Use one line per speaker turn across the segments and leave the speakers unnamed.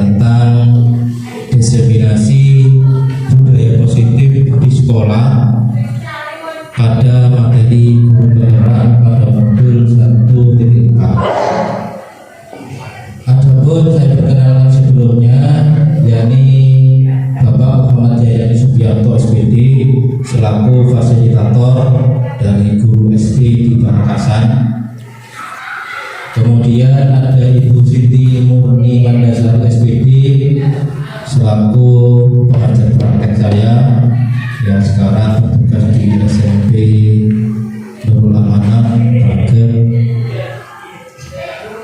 tentang diseminasi budaya positif di sekolah pada materi guru penggerak pada modul 1.4. Adapun saya perkenalkan sebelumnya, yakni Bapak Muhammad Jayani Subianto SPD selaku fasilitator dari guru SD di Pamekasan. Kemudian ada Ibu Siti Murni Mandasari SPD selaku pengajar praktek saya yang sekarang bertugas di SMP Nurul Amanah Braga.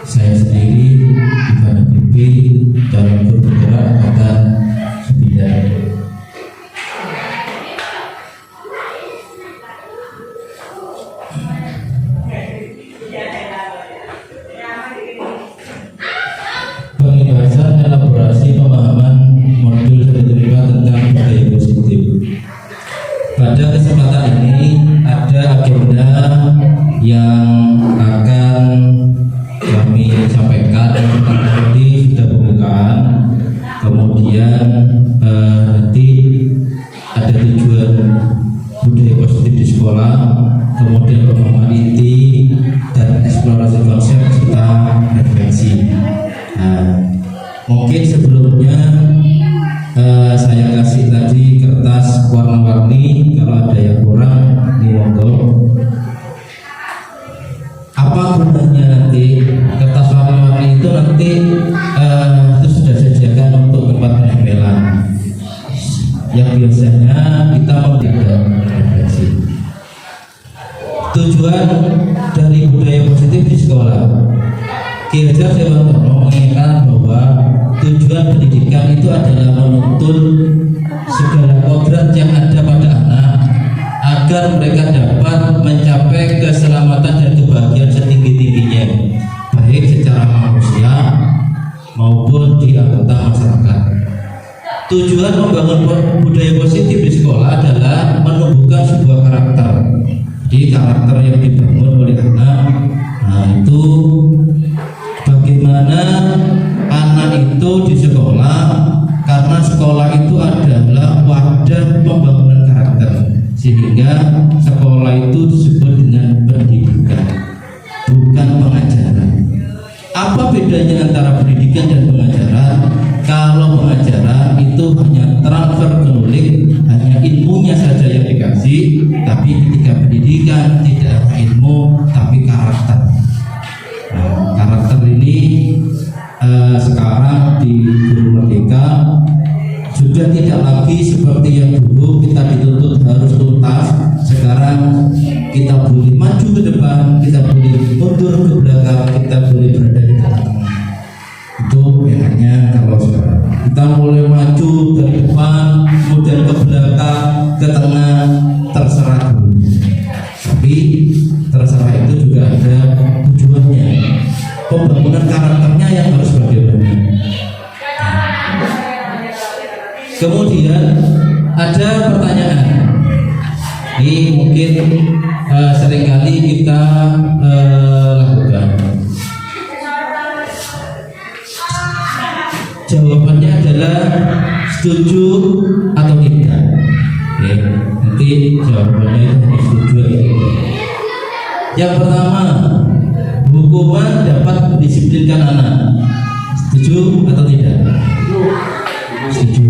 Saya sendiri Ivan Bibi dalam guru penggerak angkatan 9. Pembahasan elaborasi pemahaman modul 1.5 tentang budaya positif. Pada kesempatan ini ada agenda yang akan kami sampaikan. Tadi sudah pembukaan, kemudian nanti ada tujuan budaya positif di sekolah, kemudian pemahaman inti dan eksplorasi konsep serta refleksi. Nah, mungkin sebelumnya saya kasih tadi kertas warna-warni, kalau ada yang kurang di monggo. Apa gunanya nanti kertas warna-warni itu? Nanti itu sudah disediakan untuk tempat penempelan yang biasanya kita memberikan refleksi. Tujuan dari budaya positif di sekolah, Ki-Hajar Dewantono mengingatkan bahwa tujuan pendidikan itu adalah menuntun segala kodrat yang ada pada anak agar mereka dapat mencapai keselamatan dan kebahagiaan setinggi-tingginya, baik secara manusia maupun di anggota masyarakat. Tujuan membangun budaya positif di sekolah adalah menumbuhkan sebuah karakter. Jadi karakter yang dibangun oleh anak, nah itu bagaimana anak itu di sekolah, karena sekolah itu adalah wadah pembangunan karakter, sehingga sekolah itu disebut dengan pendidikan, bukan pengajaran. Apa bedanya antara pendidikan dan pengajaran? Kalau pengajaran itu hanya transfer knowledge, hanya ilmunya saja yang dikasih, tapi ketika pendidikan tidak ilmu tapi karakter. Nah, karakter ini sekarang di Guru Merdeka sudah tidak lagi seperti yang dulu kita dituntut harus tuntas. Sekarang kita boleh maju ke depan, kita boleh mundur ke belakang, kita boleh berada di tengah-tengah. Itu bedanya. Kalau sekarang kita mulai maju dari depan, kemudian ke belakang, ke tengah, terserah dulu. Tapi terserah itu juga ada tujuannya. Pembangunan karakternya yang harus bagaimana. Kemudian ada pertanyaan. Ini mungkin seringkali kita lakukan. Jawabannya adalah setuju atau tidak. Oke, nanti jawabannya itu setuju atau tidak. Yang pertama, hukuman dapat mendisiplinkan anak. Setuju atau tidak? Setuju.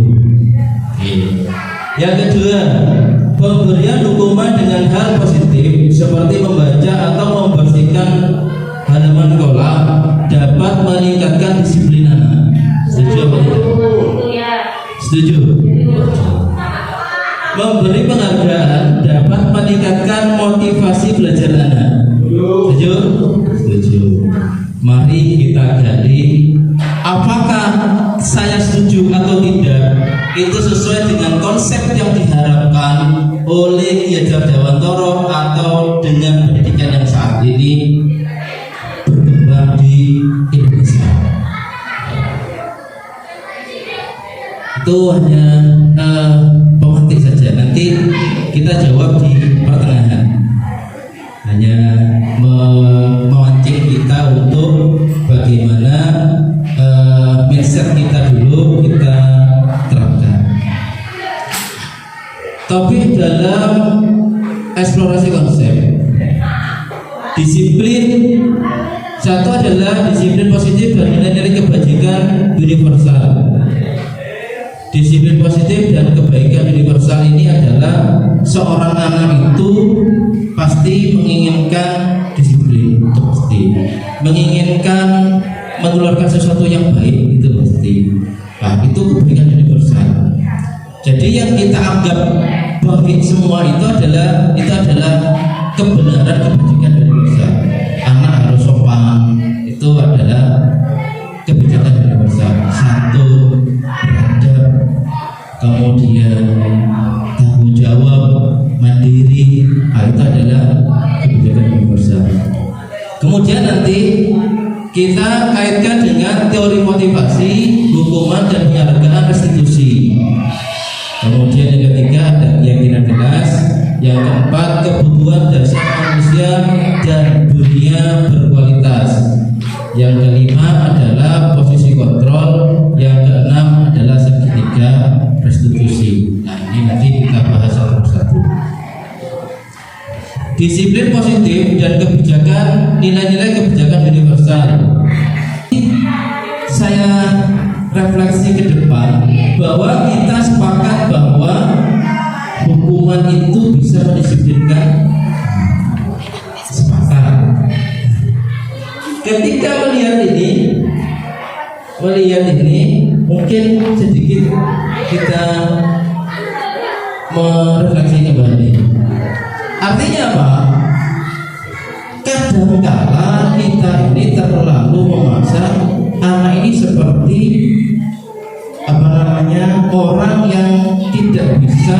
Oke. Yang kedua, pemberian hukuman dengan hal positif seperti membaca atau membersihkan halaman sekolah dapat meningkatkan disiplin anak. Setuju atau tidak? Setuju. Memberi penghargaan dapat meningkatkan motivasi belajar anak. Setuju? Setuju. Mari kita gali apakah saya setuju atau tidak. Itu sesuai dengan konsep yang diharapkan oleh Ki-Hajar Dewantono atau dengan pendidikan yang saat ini berkembang di Indonesia. Itu hanya pemantik saja. Nanti kita jawab di pertengahan. Hanya memancing kita untuk bagaimana mindset kita dulu dalam eksplorasi konsep. Disiplin satu adalah disiplin positif dan nilai-nilai kebajikan universal. Disiplin positif dan kebaikan universal ini adalah seorang anak itu pasti menginginkan disiplin, itu pasti menginginkan mengeluarkan sesuatu yang baik, itu pasti. Nah, itu kebaikan universal. Jadi yang kita anggap baik semua itu adalah kebenaran kebajikan universal. Anak harus sopan, itu adalah kebijakan universal. Satu, beradab, kemudian tanggung jawab, mandiri, itu adalah kebijakan universal. Kemudian nanti kita kaitkan dengan teori motivasi, hukuman dan penghargaan restitusi. Kemudian yang ketiga ada keyakinan jelas. Yang keempat, kebutuhan dasar manusia dan dunia berkualitas. Yang kelima adalah posisi kontrol. Yang keenam adalah segitiga restitusi. Nah, ini nanti kita bahas satu persatu. Disiplin positif dan kebijakan, nilai-nilai kebijakan universal. Saya refleksi ke depan bahwa kita sepakat bahwa hukuman itu bisa mendisiplinkan. Sepakat. Ketika melihat ini mungkin sedikit kita merefleksi kembali. Artinya apa? Kadangkala kita ini terlalu memaksa anak ini seperti orang yang tidak bisa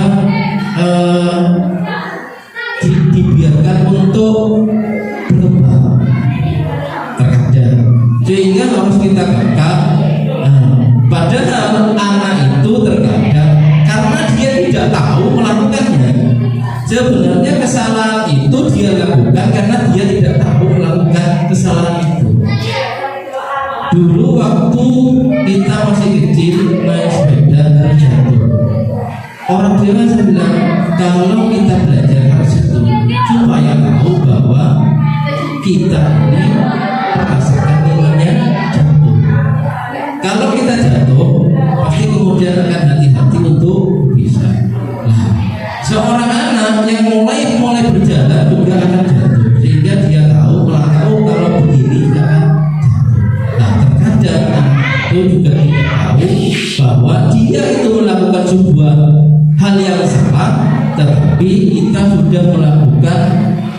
dibiarkan untuk berkembang terkadang, sehingga harus kita kekang. Padahal anak itu terkadang karena dia tidak tahu melakukannya. Sebenarnya kesalahan itu dia lakukan karena dia tidak tahu melakukan kesalahan itu. Dulu waktu kita masih kecil naik sepeda terjatuh, orang dewasa bilang kalau kita belajar harus itu supaya tahu bahwa kita ini merasakan nilainya jatuh. Kalau kita jatuh pasti kemudian akan hati-hati untuk bisa. Nah, seorang anak yang mulai berjalan juga akan jatuh, sehingga dia tahu kalau begini akan jatuh. Nah, terkadang itu juga tidak tahu bahwa dia itu melakukan sebuah hal yang salah, tetapi kita sudah melakukan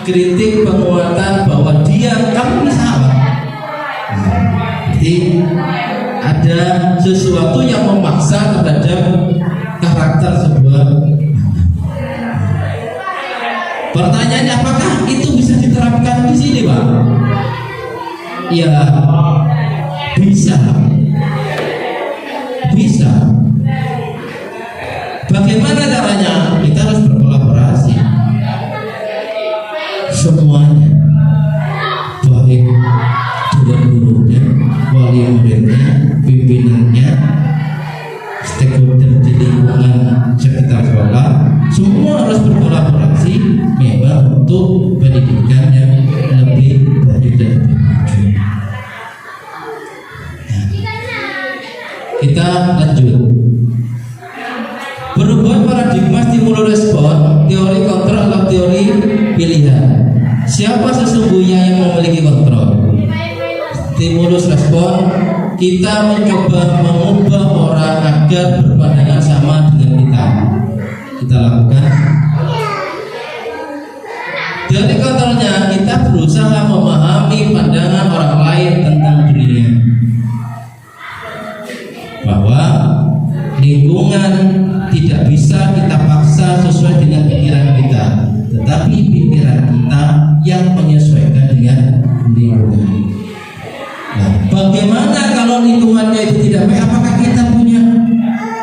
kritik penguatan bahwa kamu ini salah. Jadi ada sesuatu yang memaksa terhadap karakter sebuah. Pertanyaannya, apakah itu bisa diterapkan di sini, Pak? Ya, bisa. Bagaimana caranya? Kita harus berkolaborasi semuanya, baik dengan gurunya, wali muridnya, pimpinannya, stakeholder di lingkungan sekitar sekolah, semua harus berkolaborasi memang untuk pendidikan yang lebih baik dan lebih maju. Kita lanjut. Perubahan paradigma stimulus respon, teori kontrol atau teori pilihan. Siapa sesungguhnya yang memiliki kontrol? Stimulus respon, kita mencoba mengubah orang agar berpandangan sama dengan kita. Kita lakukan. Teori kontrolnya, kita berusaha memahami pandangan orang lain tentang dunia, bahwa lingkungan tidak bisa kita paksa sesuai dengan pikiran kita, tetapi pikiran kita yang menyesuaikan dengan lingkungan. Nah, bagaimana kalau lingkungannya itu tidak baik? Apakah kita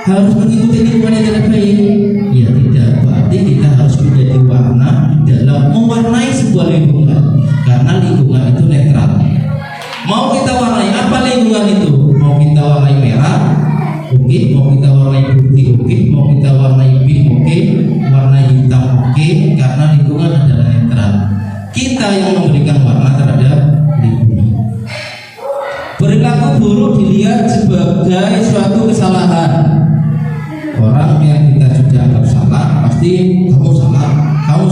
harus mengikuti lingkungan yang tidak baik? Ya tidak. Berarti kita harus menjadi warna dalam mewarnai sebuah lingkungan, karena lingkungan itu netral. Mau kita warnai apa lingkungan itu? Mau kita warnai merah, oke. Mau kita warnai putih, oke. Mau kita warnai pink, oke. warna hitam oke, karena lingkungan adalah netral. Kita yang memberikan warna terhadap lingkungan. Perilaku buruk dilihat sebagai suatu kesalahan. Orang yang kita sudah anggap salah pasti kamu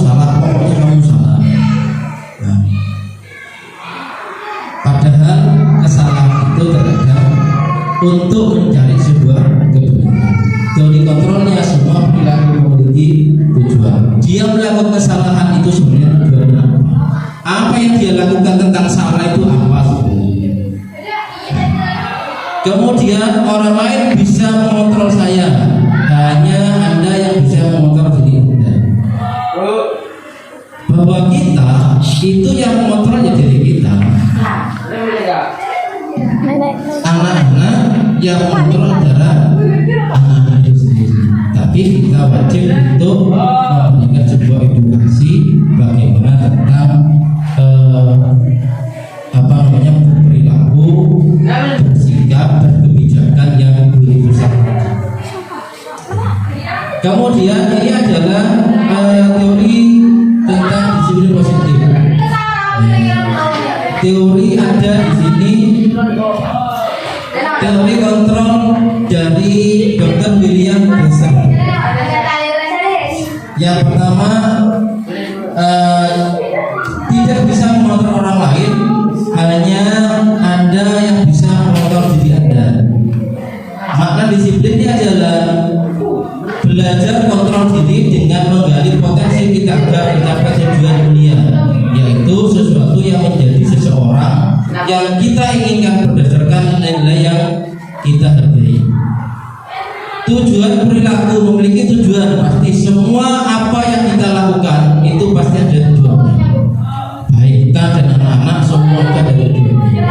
salah, pokoknya kamu salah. Nah, padahal kesalahan itu terkadang untuk mencari sebuah kebenaran. Teori kontrolnya semua perilaku memiliki tujuan. Dia melakukan kesalahan itu sebenarnya tujuannya apa yang dia lakukan tentang salah itu apa sebenarnya. Kemudian orang lain bisa mengontrol saya, hanya Anda yang bisa mengontrol diri Anda. Bahwa kita itu yang mengontrol ya diri kita. Anak-anak yang mengontrol adalah anak-anak itu sendiri. Tapi kita wajib untuk memberikan sebuah edukasi bagaimana tentang berperilaku, bersikap, berkebijakan yang universal. Kemudian ini adalah teori tentang disiplin positif. Teori ada di sini. Teori kontrol dari Dr. William Besser. Yang pertama, tidak bisa mengontrol orang lain, hanya Anda yang bisa mengontrol diri Anda. Makna disiplin ini adalah belajar kontrol diri dengan menggali potensi kita agar mencapai tujuan dunia, yaitu sesuatu yang menjadi seseorang yang kita inginkan berdasarkan nilai yang kita hargai. Tujuan perilaku memiliki tujuan pasti. Semua apa yang kita lakukan itu pasti ada tujuannya. Baik kita dan anak-anak semua itu ada tujuannya.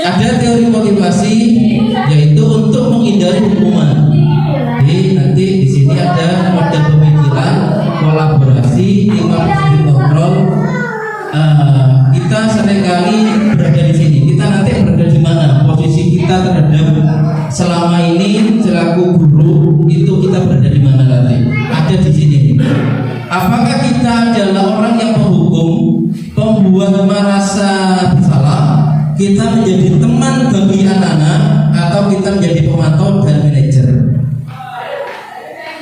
Ada teori motivasi yaitu untuk menghindari hukuman. Jadi nanti di sini ada model pemikiran, kolaborasi, inklusi kontrol. Kita seringkali berada di sini. Kita nanti berada di mana? Posisi kita terhadap selama ini selaku guru itu kita berada di mana nanti? Ada di sini. Apakah kita adalah orang yang menghukum, pembuat merasa bersalah? Kita menjadi teman bagi anak-anak atau kita menjadi pemantau dan manajer?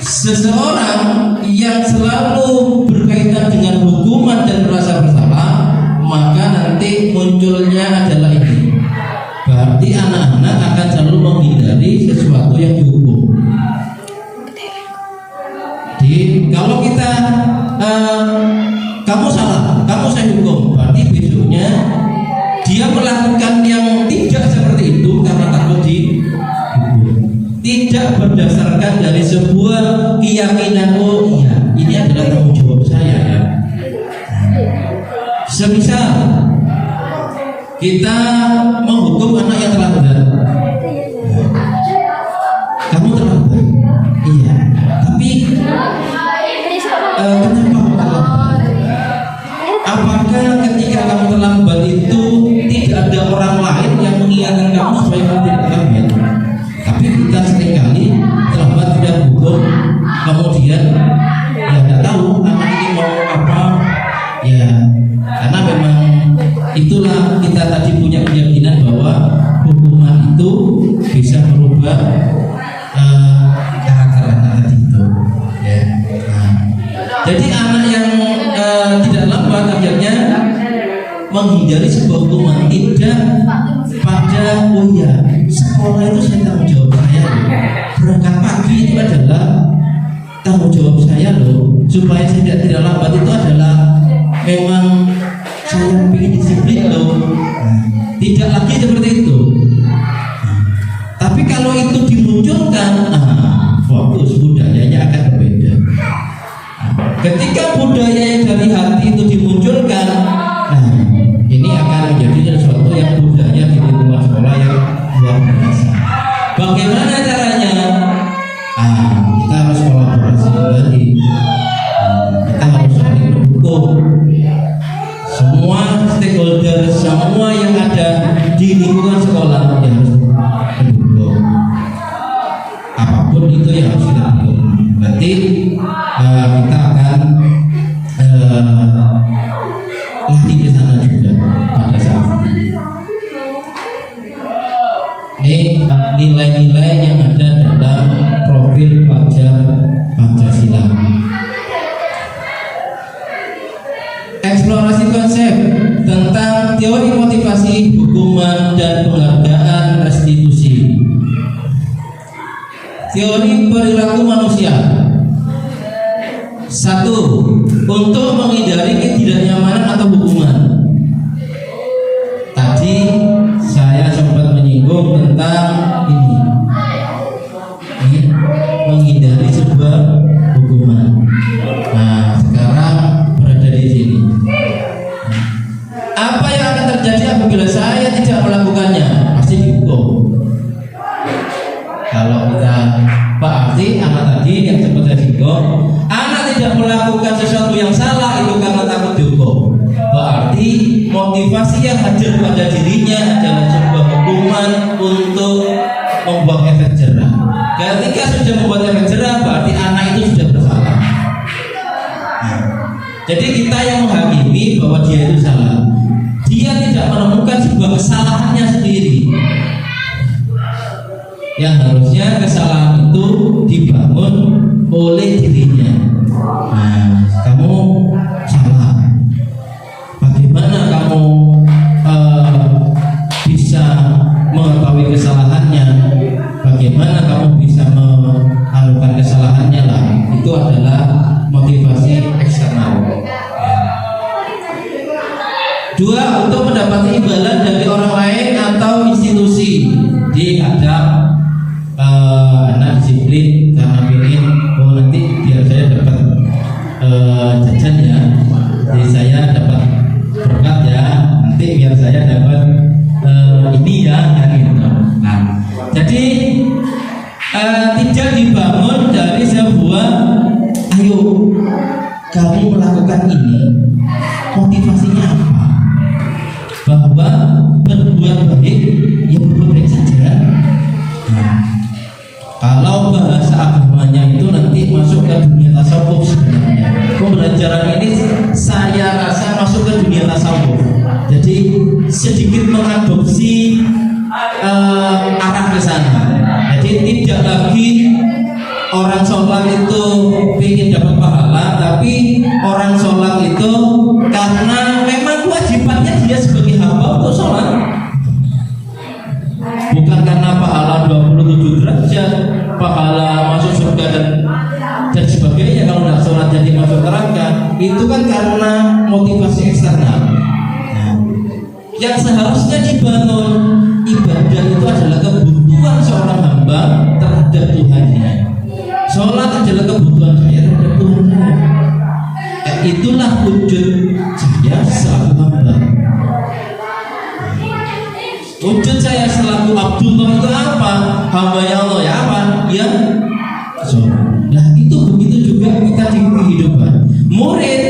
Seseorang yang selalu berkaitan dengan hukuman dan merasa bersalah, maka nanti munculnya adalah ini. Berarti anak-anak akan selalu menghindari sesuatu yang dihukum. Jadi kalau kita kamu salah, kamu saya hukum, berarti besoknya dia melakukan yang tidak seperti itu karena takut dihukum. Tidak berdasarkan dari sebuah keyakinan, oh iya ini adalah tanggung jawab saya ya. Semisal kita menghukum anak yang terlambat, kamu terlambat, iya. Tapi kenapa kamu terlambat? Apakah ketika kamu terlambat itu tidak ada orang lain yang mengingatkan kamu supaya kamu tidak terlambat? Tapi kita seringkali terlambat tidak hukum, kemudian ya tidak tahu anak ini mau apa, ya karena memang itulah kita tadi punya keyakinan bahwa hukuman itu bisa merubah karakter anak tadi itu. Ya. Nah, jadi anak yang tidak lambat akhirnya menghindari sebuah hukuman, tidak pada oh ya sekolah itu saya tanggung jawab saya, berangkat pagi itu adalah tanggung jawab saya loh, supaya saya tidak lambat itu adalah memang saya ingin disiplin loh. Tidak lagi seperti itu. Tapi kalau itu dimunculkan, fokus budayanya akan berbeda. Ketika budaya yang dari hati itu dimunculkan, ini akan menjadi sesuatu yang budaya di lingkungan sekolah yang luar biasa. Bagaimana caranya? Kita harus kolaborasi kembali. Kita harus saling mendukung. Semua stakeholder, semua yang ada di lingkungan sekolah yang harus mendukung. Apapun itu yang harus kita dukung. Berarti kita akan latih ke sana juga pada saat ini. Nilai-nilai yang ada dalam profil pelajar Pancasila. Eksplorasi konsep tentang teori motivasi, hukuman, dan penghargaan restitusi. Teori perilaku manusia. 1. Untuk menghindari ketidaknyamanan atau hukuman. Tadi saya sempat menyinggung tentang ini, menghindari sebuah hukuman. Nah, sekarang berada di sini. Apa yang akan terjadi apabila saya tidak melakukannya? Pasti dihukum. Kalau kita berarti anak tadi yang sempat saya singgung, anak tidak melakukan sesuatu yang salah itu karena takut dihukum. Berarti motivasi yang hadir pada dirinya adalah sebuah hukuman untuk membuat efek jerah. Ketika sudah membuat efek jerah, berarti anak itu sudah bersalah. Jadi kita yang menghakimi bahwa dia itu salah, dia tidak menemukan sebuah kesalahannya sendiri. Yang harusnya kesalahan itu dibangun oleh dirinya. Nah, kamu salah. Bagaimana kamu bisa mengetahui kesalahannya? Bagaimana kamu bisa melakukan kesalahannya lah? Itu adalah motivasi eksternal. 2. Untuk mendapatkan imbalan dari orang lain atau institusi. Di ada anak disiplin karena ingin nanti biar saya dapat jajan ya, jadi saya dapat berkat ya, nanti biar saya dapat ini ya, gitu. Nah, jadi tidak dibangun dari sebuah ayo kamu melakukan ini, motivasinya apa? Bahwa berbuat baik ya berbuat baik saja. Nah, kalau bahasa agamanya itu nanti masuk ke dunia tasawuf sebenarnya. Pembelajaran ini saya rasa masuk ke dunia tasawuf. Jadi sedikit mengadopsi arah ke sana. Jadi tidak lagi orang sholat itu ingin dapat pahala, tapi orang sholat itu karena memang kewajibannya dia sebagai hamba untuk sholat. Bukan karena pahala 27 derajat, pahala masuk surga dan sebagainya. Kalau tidak sholat jadi masuk neraka, itu kan karena motivasi eksternal. Nah, yang seharusnya dibangun ibadah itu adalah kebutuhan seorang hamba terhadap Tuhannya. Sholat adalah kebutuhan saya terhadap Tuhan saya. Itulah wujud saya selaku hamba. Wujud saya selaku Abdullah itu apa? Hamba ya Allah ya apa? Ya sholat. Nah itu begitu juga kita di kehidupan. Murid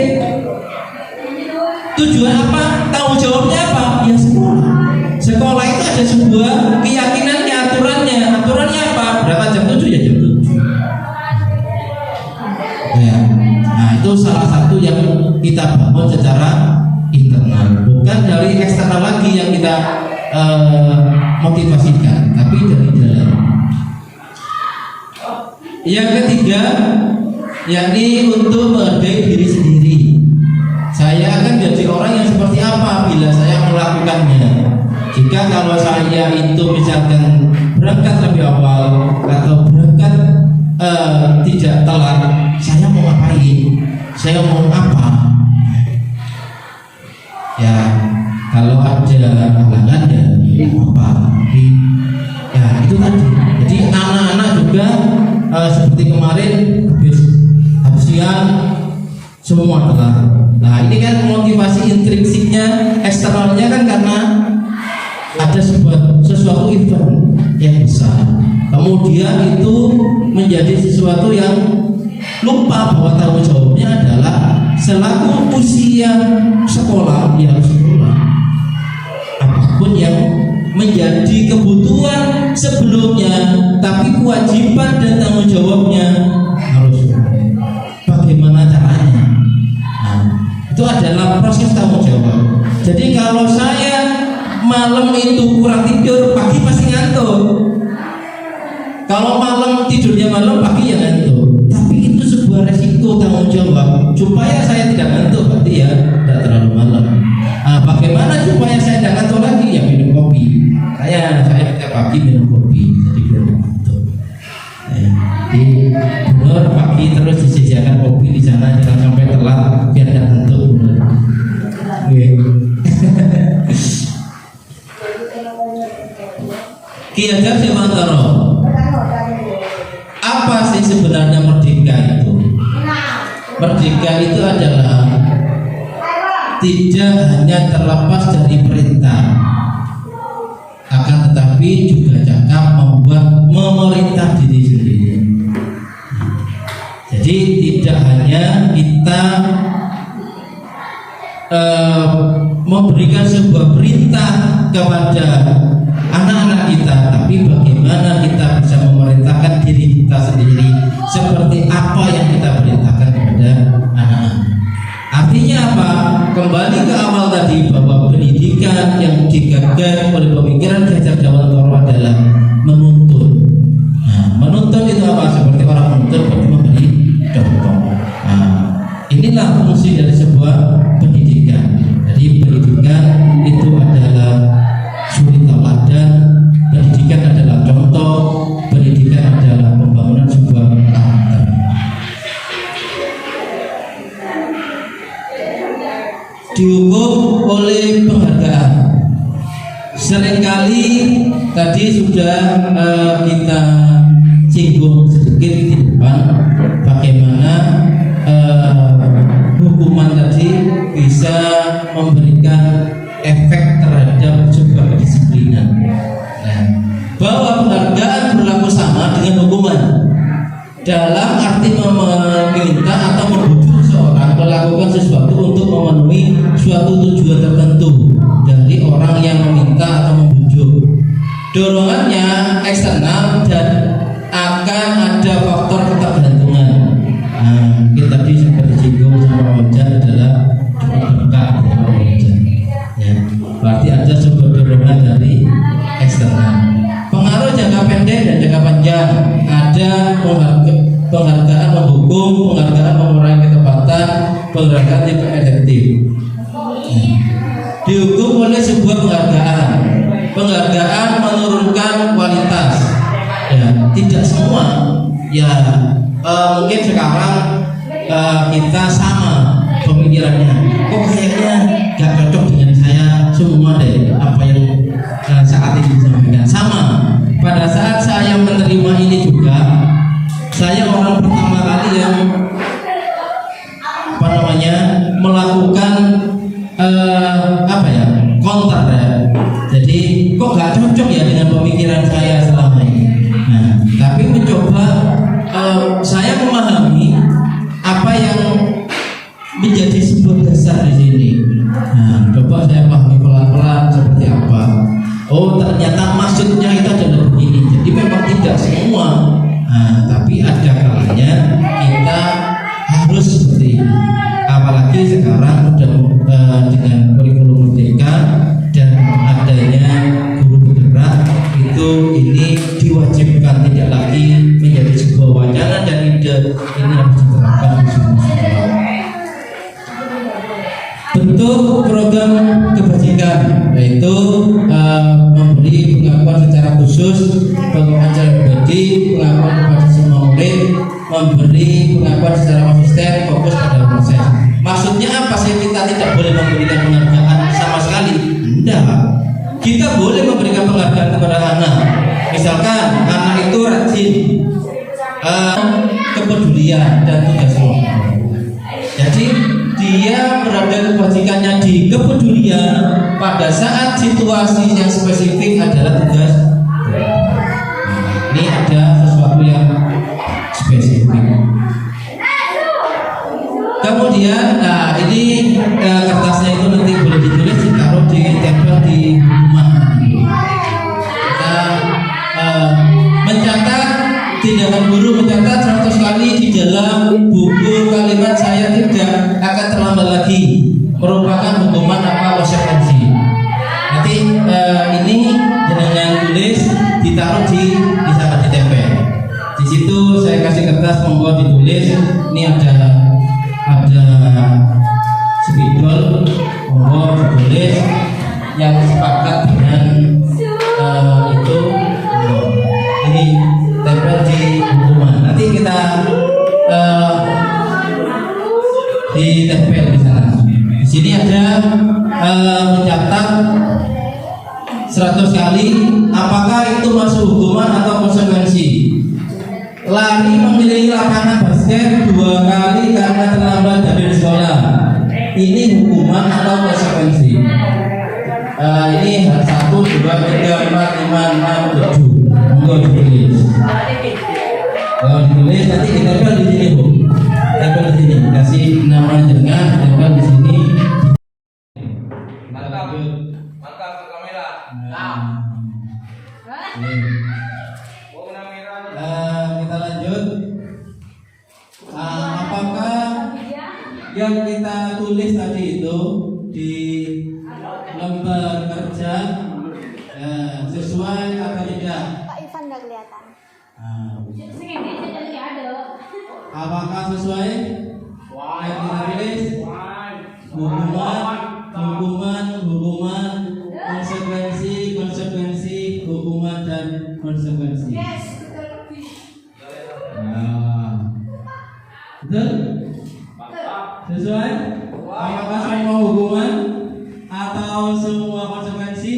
tujuan apa? Tanggung jawabnya apa? Ya sekolah. Sekolah itu ada sebuah keyakinannya, aturannya. Aturannya apa? Berangkat jam 7 ya jam 7. Ya. Nah itu salah satu yang kita bangun secara internal, bukan dari eksternal lagi yang kita motivasikan, tapi dari dalam. Yang ketiga, yakni untuk menghargai diri sendiri. Saya akan jadi orang yang seperti apa bila saya melakukannya. Jika kalau saya itu misalkan berangkat lebih awal atau berangkat tidak telat, saya mau ngapain? Saya mau apa? Ya, kalau ada halangan ya apa? Ya itu tadi. Jadi anak-anak juga seperti kemarin habis siang semua telah. Nah ini kan motivasi intrinsiknya, eksternalnya kan karena ada sesuatu event yang besar. Kemudian itu menjadi sesuatu yang lupa bahwa tanggung jawabnya adalah selaku usia sekolah dia harus sekolah. Apapun yang menjadi kebutuhan sebelumnya, tapi kewajiban dan tanggung jawabnya harus. Bagaimana Jadi kalau saya malam itu kurang tidur, pagi pasti ngantuk. Kalau malam tidurnya malam, pagi ya ngantuk. Tapi itu sebuah resiko tanggung jawab. Supaya saya tidak ngantuk, berarti ya tidak terlalu malam. Nah, bagaimana supaya saya tidak ngantuk lagi? Ya minum kopi. Saya tiap pagi minum kopi, jadi biar ngantuk. Jadi benar pagi terus disediakan kopi di sana, jangan sampai telat biar tidak ngantuk. Ki Hajar Dewantara, apa sih sebenarnya merdeka itu? Merdeka itu adalah tidak hanya terlepas dari perintah, akan tetapi juga cakap membuat memerintah diri sendiri. Jadi tidak hanya kita memberikan sebuah perintah kepada anak-anak kita, tapi bagaimana kita bisa memerintahkan diri kita sendiri seperti apa yang kita perintahkan kepada anak-anak. Artinya apa? Kembali ke awal tadi bahwa pendidikan yang digagas oleh pemikiran Ki Hajar Dewantara adalah menuntun. Nah, menuntun itu apa? Seperti orang menuntun berarti memberi contoh. Nah, inilah fungsi dari sebuah pendidikan. Jadi pendidikan itu adalah suri tauladan, pendidikan adalah contoh, pendidikan adalah pembangunan sebuah karakter. Dihukum oleh penghargaan. Seringkali tadi sudah kita singgung sedikit di depan bagaimana hukuman tadi bisa memberikan efek terhadap sebuah kedisiplinan. Nah, bahwa penghargaan berlaku sama dengan hukuman dalam arti meminta atau membujuk seorang melakukan sesuatu untuk memenuhi suatu tujuan tertentu dari orang yang meminta atau membujuk. Dorongannya eksternal dan akan ada faktor ketergantungan. Nah, kita tadi sempat disinggung sama Wajan adalah dekat dengan Wajan. Ya, berarti ada sebuah dorongan dari eksternal. Pengaruh jangka pendek dan jangka panjang. Ada penghargaan menghukum, penghargaan mengurangi ketepatan, penghargaan tidak efektif. Dihukum oleh sebuah penghargaan. Penghargaan menurunkan kualitas. Ya, tidak semua. Ya, mungkin sekarang kita sama pemikirannya. Kok kayaknya gak cocok dengan saya semua deh apa yang saat ini disampaikan. Sama. Pada saat saya menerima ini juga, saya orang pertama kali yang melakukan counter ya. Jadi kok gak cocok ya dengan pemikiran saya selama ini. Nah, tapi mencoba saya memahami apa yang menjadi sebuah dasar di sini. Nah, coba saya pahami pelan-pelan seperti apa. Oh, ternyata maksudnya itu adalah begini. Jadi memang tidak semua. Nah, tapi ada kalanya kita harus seperti ini. Apalagi sekarang sudah dengan kurikulum merdeka dan adanya guru bergerak itu ini diwajibkan, tidak lagi menjadi sebuah wacana dan ide ini harus diterapkan di semua sekolah. Bentuk program kebajikan yaitu memberi pengakuan secara khusus, pengakuan secara pribadi, pengakuan kepada semua murid, memberi pengakuan secara konsisten, fokus pada proses. Maksudnya apa sih? Kita tidak boleh memberikan penghargaan sama sekali? Tidak. Kita boleh memberikan penghargaan kepada anak. Misalkan anak itu rajin, kepedulian dan tugas kelompok. Jadi dia berada kebajikannya di kepedulian pada saat situasi yang spesifik adalah tugas. Ini ada sesuatu yang spesifik. Kemudian, nah ini kertasnya itu nanti boleh ditulis, ditaruh di tempel di rumah. Kita mencatat tindakan guru, mencatat 100 kali di dalam buku kalimat saya tidak akan terlambat lagi merupakan hukuman apa konsekuensi. Nanti ini jenengan tulis ditaruh di sana ditempel. Di situ saya kasih kertas monggo ditulis. Ini ada spidol monggo ditulis yang sepakat dengan itu ini tempel di hukuman. Nanti kita ditempel di sana. Di sini ada mencatat 100 kali. Apakah itu masuk hukuman atau konsekuensi? Lari mengelilingi lapangan basket 2 kali karena terlambat dari sekolah. Ini hukuman atau konsekuensi? Ini 1, 2, 3, 4, 5, 6, 7. Monggo ditulis. Kalau ditulis nanti ditempel di sini, Bu. Tempel di sini. Kasih nama jenengan, tempel di sini.
Mantap ke kamera.
Kita lanjut. Apakah yang kita tulis tadi itu di lembar kerja sesuai atau tidak?
Pak Ivan nggak kelihatan.
Apakah sesuai yang kita tulis? Hukuman, konsekuensi, hukuman dan konsekuensi. Betul? Sesuai? Apakah semua hukuman atau semua konsekuensi?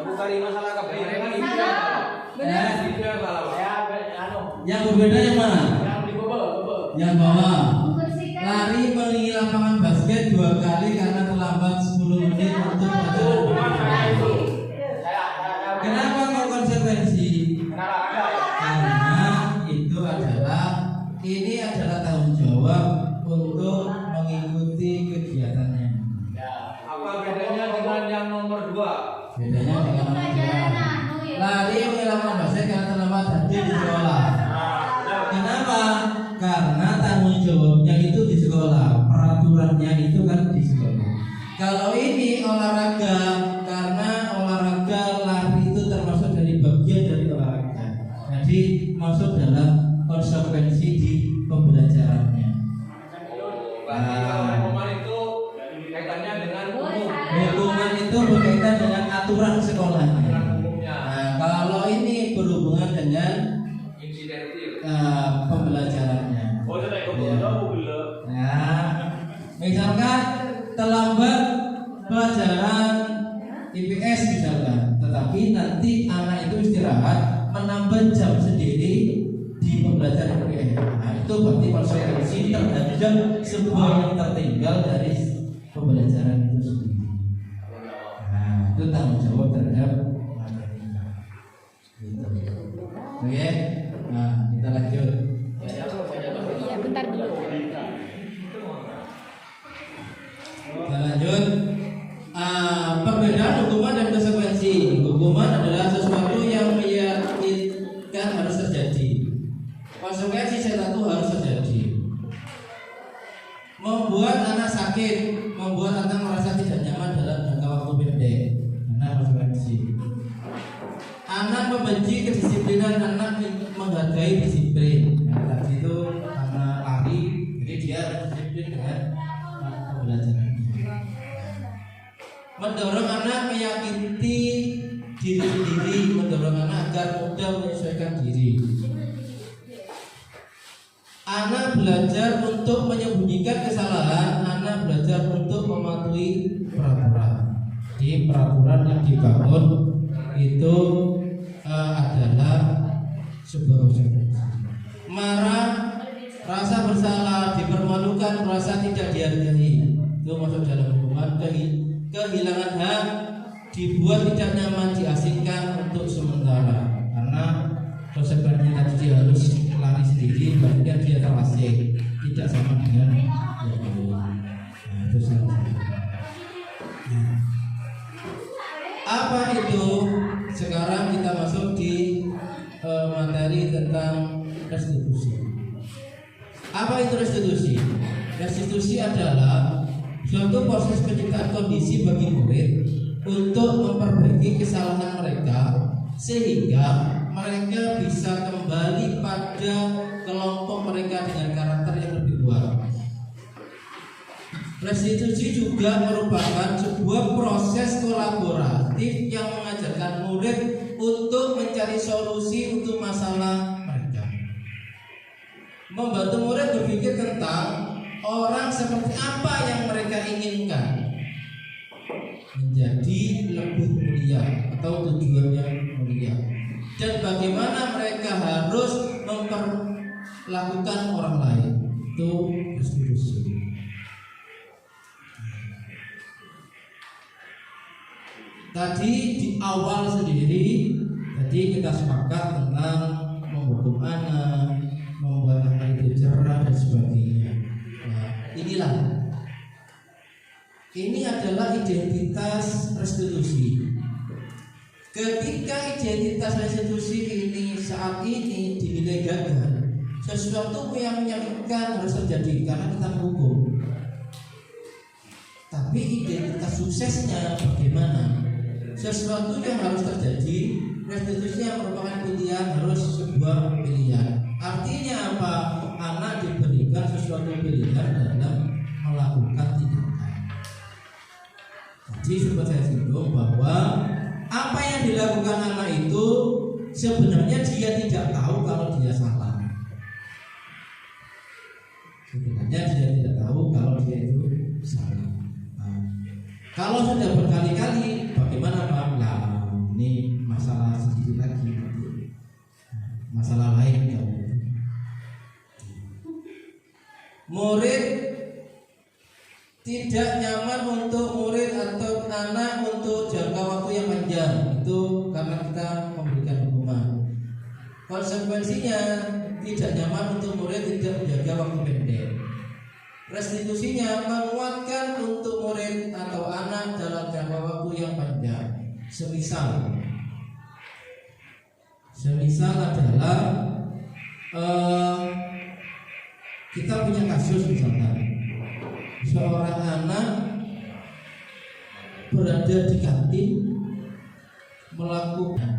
Bukan masalah kebenaran itu.
Yang berbeda yang mana? Yang bawah. Lari mengelilingi lapangan basket 2 kali karena terlambat 10 menit untuk pelajaran. Kenapa kok konsekuensi? Karena ini adalah tanggung jawab untuk mengikuti kegiatannya.
Apa bedanya dengan yang nomor 2?
Bedanya dengan nomor 2. Lari mengelilingi lapangan basket karena terlambat hadir di sekolah. Kenapa? Karena tanggung jawabnya itu di sekolah, peraturannya itu kan di sekolah. Kalau ini olahraga, karena olahraga lari itu termasuk dari bagian dari olahraga, jadi masuk dalam konsekuensi di pembelajarannya.
Hukuman itu kaitannya dengan
Hukuman itu berkaitan dengan aturan sekolahnya. Nah, kalau ini berhubungan dengan pembelajarannya. Nah, misalkan terlambat pelajaran IPS misalkan, tetapi nanti anak itu istirahat menambah jam sendiri di pembelajaran IPS. Nah, itu berarti konsekuensi terhadap sebuah yang tertinggal dari pembelajaran itu sendiri. Nah, itu tanggung jawab terhadap materinya. Gitu. Oke. Nah, kita lanjut.
Iya, bentar dulu.
Kita lanjut. Perbedaan hukuman dan konsekuensi. Hukuman adalah sesuatu yang meyakinkan harus terjadi. Konsekuensi sesuatu harus terjadi. Membuat anak sakit, membuat anak merasa tidak nyaman dalam jangka waktu pendek. Karena konsekuensi. Anak membenci kedisiplinan, anak menghargai disiplin. Nah, tadi itu karena lari, jadi dia harus disiplin dengan pembelajaran. Mendorong anak meyakini diri sendiri, mendorong anak agar mudah menyesuaikan diri. Anak belajar untuk menyembunyikan kesalahan, anak belajar untuk mematuhi peraturan. Di peraturan yang dibangun itu adalah sebuah konsekuensi. Marah, rasa bersalah, dipermalukan, merasa tidak dihargai, itu masuk dalam hukuman. Kehilangan hak, dibuat tidak nyaman, diasingkan untuk sementara. Karena konsekuensinya tadi dia harus lari sendiri, berarti dia terasing, tidak sama dengan nah, itu salah satu. Nah, apa itu? Sekarang kita masuk di materi tentang restitusi. Apa itu restitusi? Restitusi adalah suatu proses penciptaan kondisi bagi murid untuk memperbaiki kesalahan mereka sehingga mereka bisa kembali pada kelompok mereka dengan karakter yang lebih kuat. Restitusi juga merupakan sebuah proses kolaboratif yang mengajarkan murid untuk mencari solusi untuk masalah mereka. Membantu murid berpikir tentang orang seperti apa yang mereka inginkan menjadi lebih mulia atau tujuannya mulia, dan bagaimana mereka harus memperlakukan orang lain. Itu restitusi. Tadi di awal sendiri, tadi kita sepakat tentang menghukum anak, membuat anak itu cerah dan sebagainya. Nah, ini adalah identitas restitusi. Ketika identitas restitusi ini saat ini dinilai gagal, sesuatu yang menyakitkan harus terjadi karena kita menghukum. Tapi identitas suksesnya bagaimana? Sesuatu yang harus terjadi, restitusi yang merupakan pilihan harus sebuah pilihan. Artinya apa? Anak diberikan sesuatu pilihan dalam melakukan tindakan. Jadi sempat saya singgung bahwa apa yang dilakukan anak itu sebenarnya dia tidak tahu kalau dia salah. Sebenarnya dia tidak tahu kalau dia itu salah. Kalau sudah berkali-kali, bagaimana Pak? Nah, ini masalah sedikit lagi, masalah lain. Murid tidak nyaman untuk murid atau anak untuk jangka waktu yang panjang, itu karena kita memberikan hukuman. Konsekuensinya tidak nyaman untuk murid tidak menjaga waktu pendek. Restitusinya menguatkan untuk murid atau anak dalam jangka waktu yang panjang. Semisal adalah kita punya kasus misalnya seorang anak berada di kantin melakukan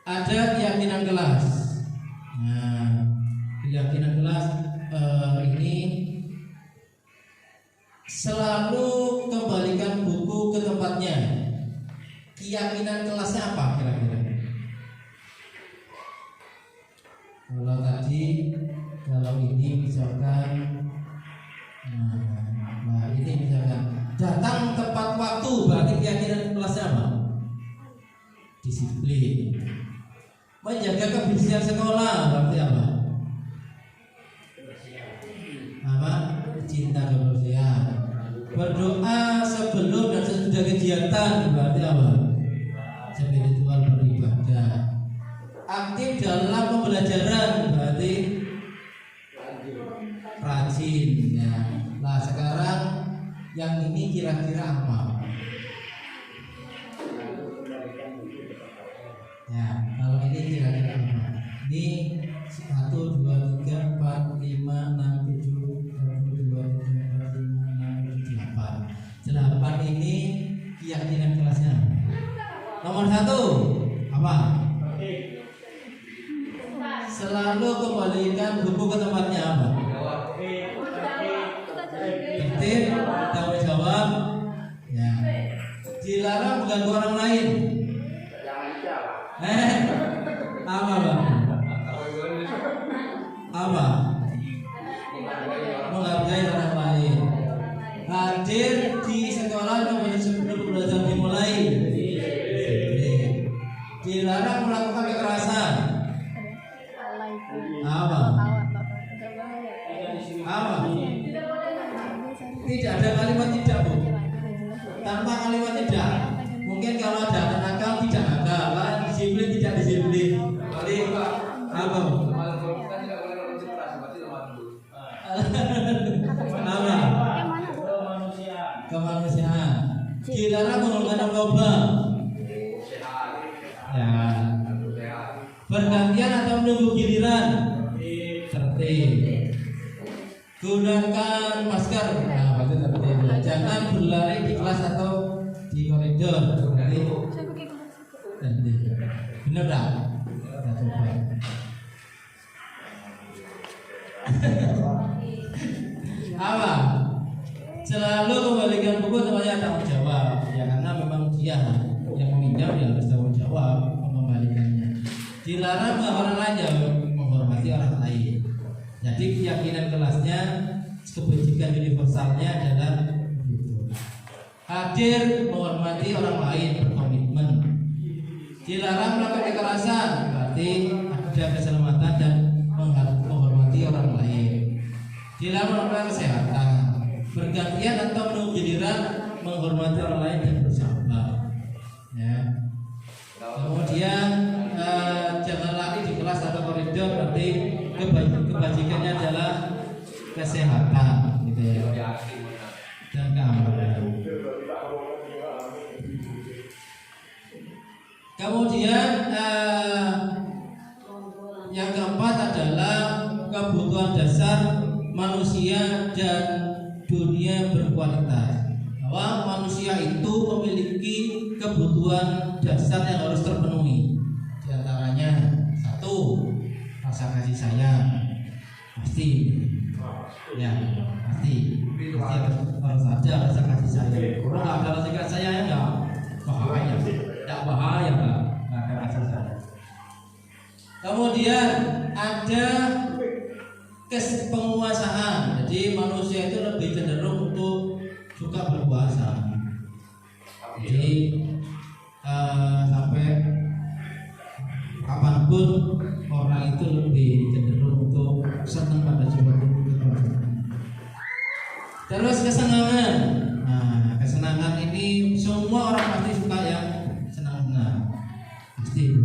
ada keyakinan kelas. Nah, keyakinan kelas ini selalu kembalikan buku ke tempatnya. Keyakinan kelasnya apa kira-kira? Kalau ini misalkan, nah ini misalkan datang tepat waktu, berarti keyakinan kelasnya apa? Disiplin. Menjaga kebersihan sekolah berarti apa? Cinta kebersihan. Berdoa sebelum dan sesudah kegiatan berarti apa? Spiritual beribadah. Aktif dalam pembelajaran berarti rajin ya. Nah sekarang yang ini kira-kira apa? Ya kalau ini kira-kira apa? Ini 1, 2, 3, 4, 5, 6, 7, 1, 2, 3, 4, 5, 6, 7, 8. 8 ini keyakinan kelasnya. Nomor 1 apa? Selalu kembalikan buku ke tempatnya apa? Tertib, tanggung jawab. Ya. Dilarang mengganggu orang lain. Apa Bang? Apa? Menghargai orang lain. Hadir di sekolah sebelum belajar dimulai. Dilarang melakukan kekerasan. Apa? Tidak ada kalimat tidak, Bu. Tanpa kalimat tidak. Mungkin kalau ada anak nakal tidak nakal, disiplin tidak disiplin. Jadi apa, Bu? Apa? Kemanusiaan. Dilarang menggunakan narkoba. Ya. Bergantian atau menunggu giliran. tertib. Gunakan masker. Nah, berarti tertib. Jangan berlari di kelas atau di koridor. Berarti tertib. Bener tak? Kita coba. Apa? Selalu kembalikan buku tempatnya tanggung jawab. Ya karena memang dia yang meminjam, dia harus tanggung jawab mengembalikannya. Dilarang orang lain yang menghormati orang lain. Jadi keyakinan kelasnya, kebajikan universalnya adalah begitu. Hadir menghormati orang lain, berkomitmen. Dilarang melakukan kekerasan, berarti ada keselamatan dan menghormati orang lain. Dilarang melakukan kesehatan, bergantian atau menunggu giliran menghormati orang lain dan bersahabat. Ya. Kemudian jangan lari di kelas atau koridor, berarti kebajikannya adalah kesehatan, gitu ya, dan keamanan. Kemudian yang keempat adalah kebutuhan dasar manusia dan dunia berkualitas. Bahwa manusia itu memiliki kebutuhan dasar yang harus terpenuhi. Di antaranya satu, rasa kasih sayang, pasti, ya pasti harus ada rasa kasih sayang. Kalau nggak ada rasa kasih sayang ya bahaya, tidak bahaya nggak ada kasih sayang. Kemudian ada penguasaan. Jadi manusia itu lebih cenderung untuk suka berkuasa. Jadi sampai kapanpun orang itu lebih cenderung untuk senang pada sebuah kekuasaan. Terus kesenangan. Nah, kesenangan ini semua orang pasti suka yang senang-senang. Pasti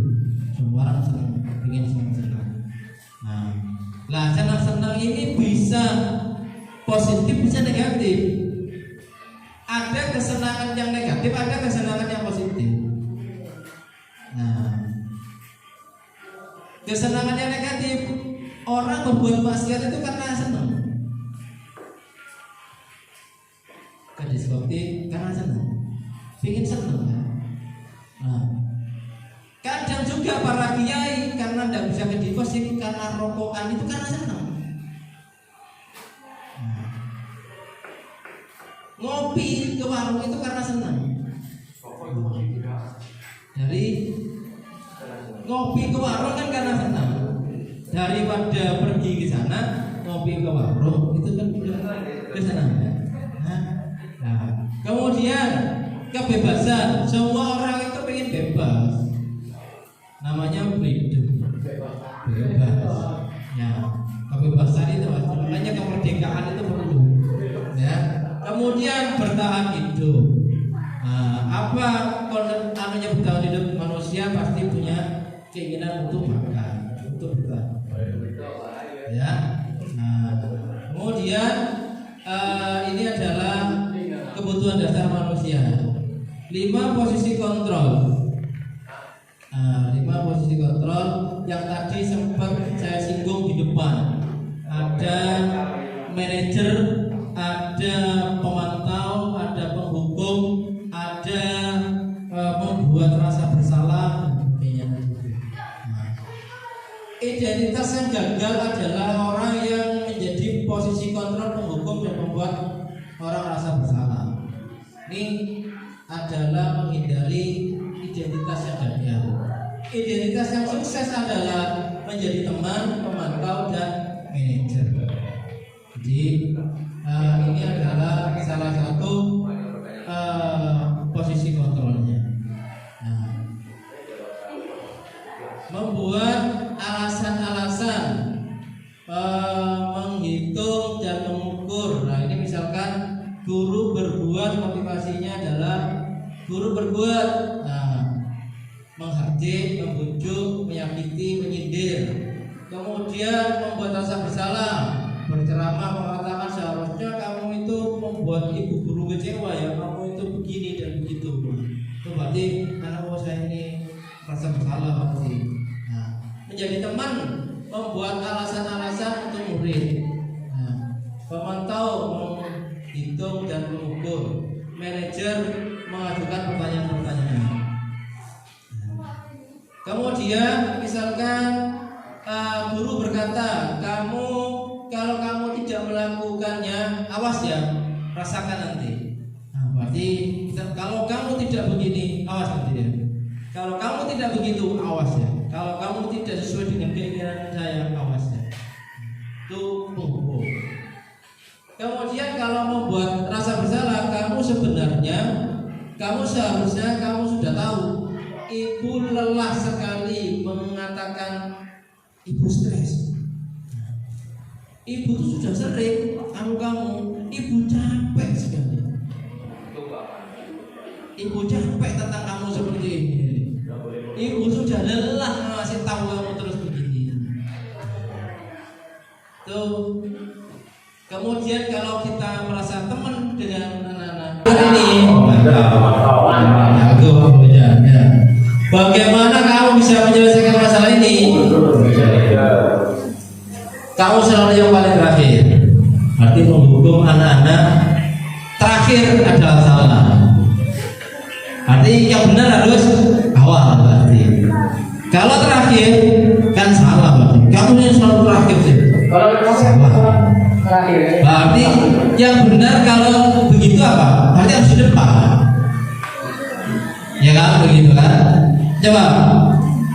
semua orang senang, ingin senang-senang. Nah, senang-senang ini bisa positif, bisa negatif. Ada kesenangan yang negatif, ada kesenangan yang positif. Nah, kesenangan yang negatif, orang berbuat maksiat itu karena senang. Diskotik karena senang, ingin senang kan? Nah, kadang juga para kiai karena tidak bisa ke diskotik karena rokokan itu karena senang. Nah, ngopi ke warung itu karena senang. Dari ngopi ke warung kan karena senang. Daripada pergi ke sana ngopi ke warung itu kan juga kesenangan. Nah, kemudian kebebasan. Semua orang itu ingin bebas. Namanya freedom, bebas. Ya, kebebasan itu makanya kemerdekaan itu perlu. Ya. Kemudian bertahan hidup. Nah, apa anunya bertahan hidup? Manusia pasti punya keinginan untuk makan, untuk bertahan. Ya. Nah, kemudian ini adalah kebutuhan dasar manusia. 5 posisi kontrol. 5 posisi kontrol yang tadi sempat saya singgung di depan. Ada manajer, ada pemantau, ada penghukum, ada membuat rasa bersalah. Identitas yang gagal adalah orang yang menjadi posisi kontrol, penghukum, dan membuat orang rasa bersalah. Ini adalah menghindari identitas yang gagal. Identitas yang sukses adalah menjadi teman, pemantau, dan manajer. Jadi ini adalah salah satu posisi kontrolnya. Nah, membuat alasan-alasan, menghitung dan mengukur. Nah, ini misalkan guru berbuat, motivasinya adalah guru berbuat, menghardik, membujuk, menyakiti, menyindir. Kemudian membuat rasa bersalah, berceramah mengatakan seharusnya kamu itu membuat ibu guru kecewa ya, kamu itu begini dan begitu. Itu berarti anak saya ini rasa bersalah pasti. Nah, menjadi teman membuat alasan-alasan untuk murid. Nah, pemantau menghitung dan mengukur, manajer mengajukan pertanyaan-pertanyaan. Kemudian misalkan guru berkata, kalau kamu tidak melakukannya, awas ya, rasakan nanti. Nah, berarti kalau kamu tidak begini, awas nanti ya. Kalau kamu tidak begitu, awas ya. Kalau kamu tidak sesuai dengan keinginan saya, awas ya. Itu penghukum. Kemudian kalau membuat rasa bersalah, kamu seharusnya kamu sudah tahu. Ibu lelah sekali mengatakan ibu stres. Ibu itu sudah sering kamu ibu capek sekali. Ibu capek tentang kamu seperti ini. Ibu sudah lelah ngasih tahu kamu terus begini. Tuh. Kemudian kalau kita merasa teman dengan anak-anak ini, bagaimana kamu bisa menyelesaikan masalah ini? Kamu selalu yang paling terakhir. Berarti menghukum anak-anak terakhir adalah salah. Arti yang benar harus awal berarti. Kalau terakhir kan salah berarti. Kamu yang selalu terakhir sih. Kalau salah. Berarti yang benar kalau begitu apa? Berarti harus di depan. Ya kan begitu kan? Coba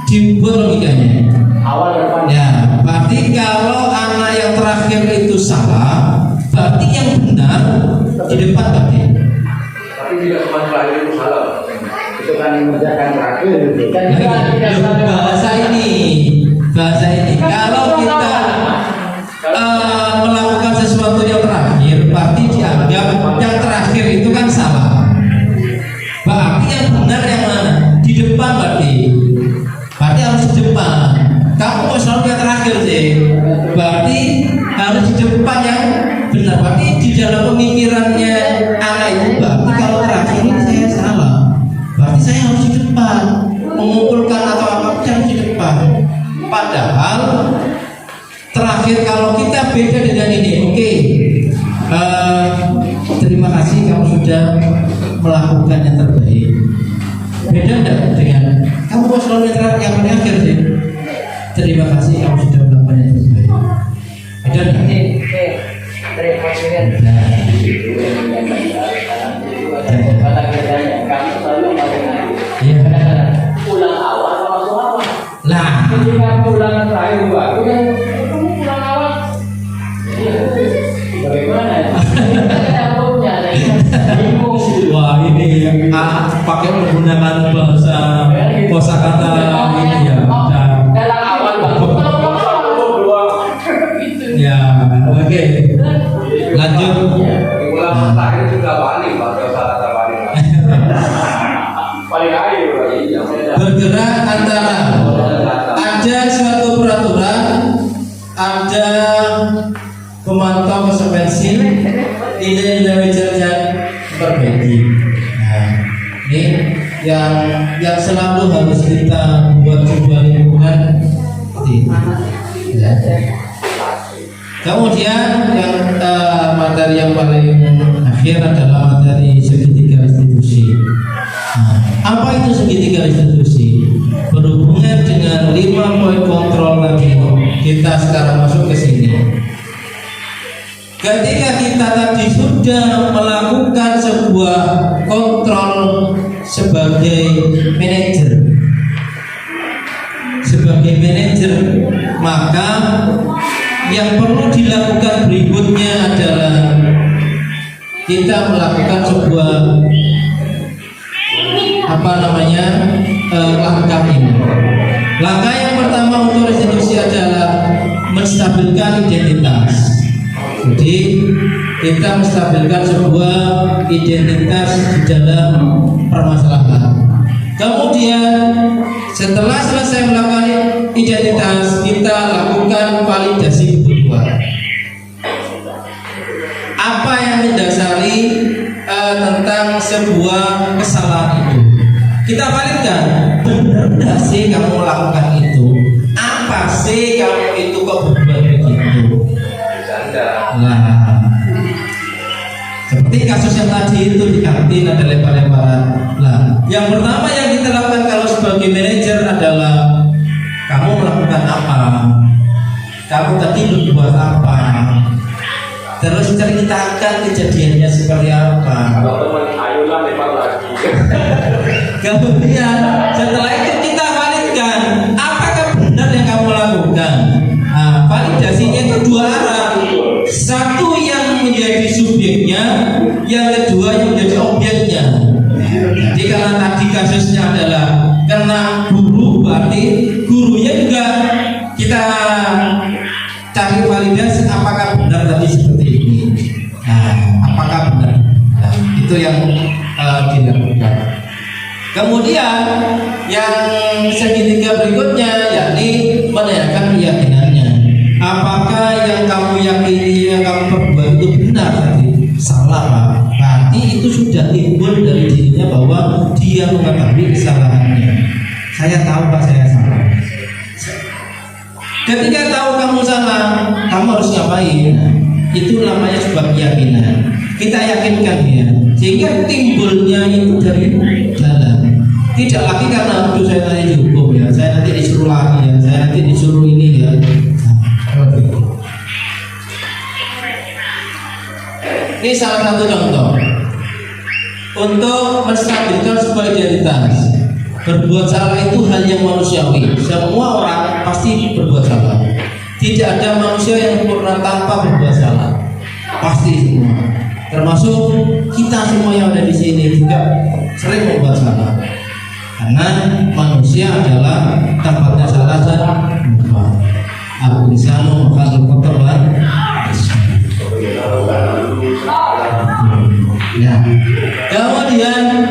dibuat logikanya. Awal depan. Ya, berarti kalau anak yang terakhir itu salah, berarti yang benar di depan berarti.
Tapi tidak cuma terakhir itu salah.
Itu kan mengerjakan terakhir itu kan
bahasa ini kalau kita melakukan sesuatu yang terakhir berarti dianggap yang terakhir itu kan salah. Berarti yang benar yang mana? Di depan berarti harus di depan. Kamu kok selalu yang terakhir sih? Berarti harus di depan yang benar. Berarti di dalam pemikirannya anak itu berarti kalau terakhir ini saya salah. Berarti saya harus di depan, mengumpulkan atau apa harus di depan. Padahal terakhir kalau kita beda dengan ini, oke. Terima kasih kamu sudah melakukan yang terbaik. Beda enggak dengan kamu kok selalu yang paling akhir sih? Terima kasih kamu sudah melakukan yang terbaik. Beda enggak? Nah,
pulang awal atau masuk awal?
nah,
Ketika pulang terakhir kamu pulang awal. Bagaimana?
wah ini pakai menggunakan bahasa kosakata ini ya.
Dalam awal
Ya, oke. Lanjut.
Pulang terakhir juga balik, pakai kata balik. Paling akhir berarti.
Bergerak antara ada suatu peraturan, ada pemantau konsekuensi, nilai-nilai wajarnya perbaiki. Nah, ini yang selalu harus kita buat sebuah lingkungan seperti itu. Ya. Kemudian yang materi yang paling akhir adalah materi segitiga restitusi. Nah, apa itu segitiga restitusi? Berhubungan dengan 5 poin kontrol tadi. Kita sekarang masuk ke sini. Ketika kita tadi sudah melakukan sebuah kontrol sebagai manajer, maka yang perlu dilakukan berikutnya adalah kita melakukan sebuah langkah ini. Langkah yang pertama untuk restitusi adalah menstabilkan identitas. Jadi kita menstabilkan sebuah identitas di dalam permasalahan. Kemudian setelah selesai melakukan identitas, kita lakukan validasi kebutuhan. Apa yang mendasari tentang sebuah kesalahan itu? Kita validkan. Benar sih kamu melakukan itu? Apa sih kamu itu kasus yang tadi itu di kantin ada lempar-lemparan. Nah, yang pertama yang kita lakukan kalau sebagai manajer adalah kamu melakukan apa? Kamu tadi berbuat apa? Terus ceritakan kejadiannya seperti apa.
Kalau teman ayolah lempar lagi.
Kemudian setelah itu kita validkan apakah benar yang kamu lakukan. Nah, validasinya itu dua arah. Satu yang menjadi subjeknya, yang kedua yang menjadi objeknya. Jadi karena tadi kasusnya adalah kena guru, berarti gurunya juga kita cari validasi apakah benar tadi seperti ini. Nah, apakah benar? Nah, itu yang dilakukan. Kemudian yang segitiga berikutnya yakni menanyakan keyakinannya. Apakah yang kamu yakini, yang kamu perbuat itu benar tadi? Salah, Pak. Berarti itu sudah timbul dari dirinya bahwa dia mengetahui kesalahannya. Saya tahu, Pak, saya salah. Ketika tahu kamu salah, kamu harus ngapain? Itu namanya sebuah keyakinan. Kita yakinkan dia, sehingga timbulnya itu dari dalam. Tidak lagi karena aduh saya nanti dihukum ya, saya nanti disuruh lagi ya, saya nanti disuruh ini ya. Ini salah satu contoh untuk menstabilkan sebuah identitas. Berbuat salah itu hal yang manusiawi. Semua orang pasti berbuat salah. Tidak ada manusia yang sempurna tanpa berbuat salah. Pasti semua. Termasuk kita semua yang ada di sini juga sering membuat salah. Karena manusia adalah tempatnya salah dan lupa. Al-insanu makhluk kotor. Ya. Kemudian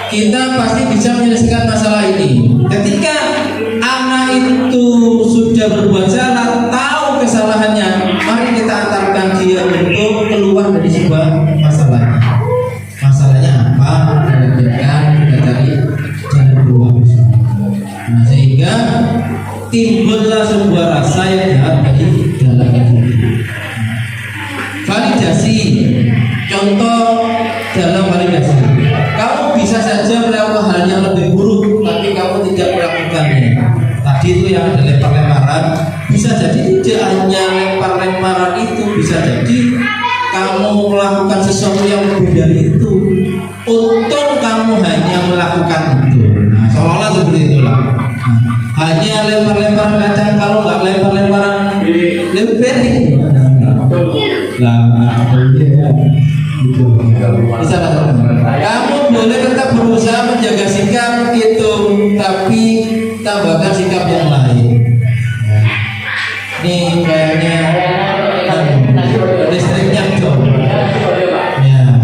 kita pasti bisa menyelesaikan masalah ini. Ketika anak itu sudah berbuat salah, tahu kesalahannya, mari kita antarkan dia untuk keluar dari sebuah masalah. Masalahnya apa? Kita cari jalan keluar. Nah, sehingga timbullah sebuah rasa yang jahat dari dalam diri. Validasi, contoh dalam validasi, kamu bisa saja melakukan hal yang lebih buruk, tapi kamu tidak melakukannya. Tadi itu yang ada lempar-lemparan, bisa jadi tidak hanya lempar-lemparan itu, bisa jadi kamu melakukan sesuatu yang lebih dari itu. Untung kamu hanya melakukan itu. Nah, seolah-olah seperti itulah. Hanya lempar-lemparan kacang, kalau nggak lempar-lemparan lempering. Bisa kamu boleh tetap berusaha menjaga sikap itu, tapi tambahkan sikap yang lain. Ini kayaknya listriknya jauh. Ya,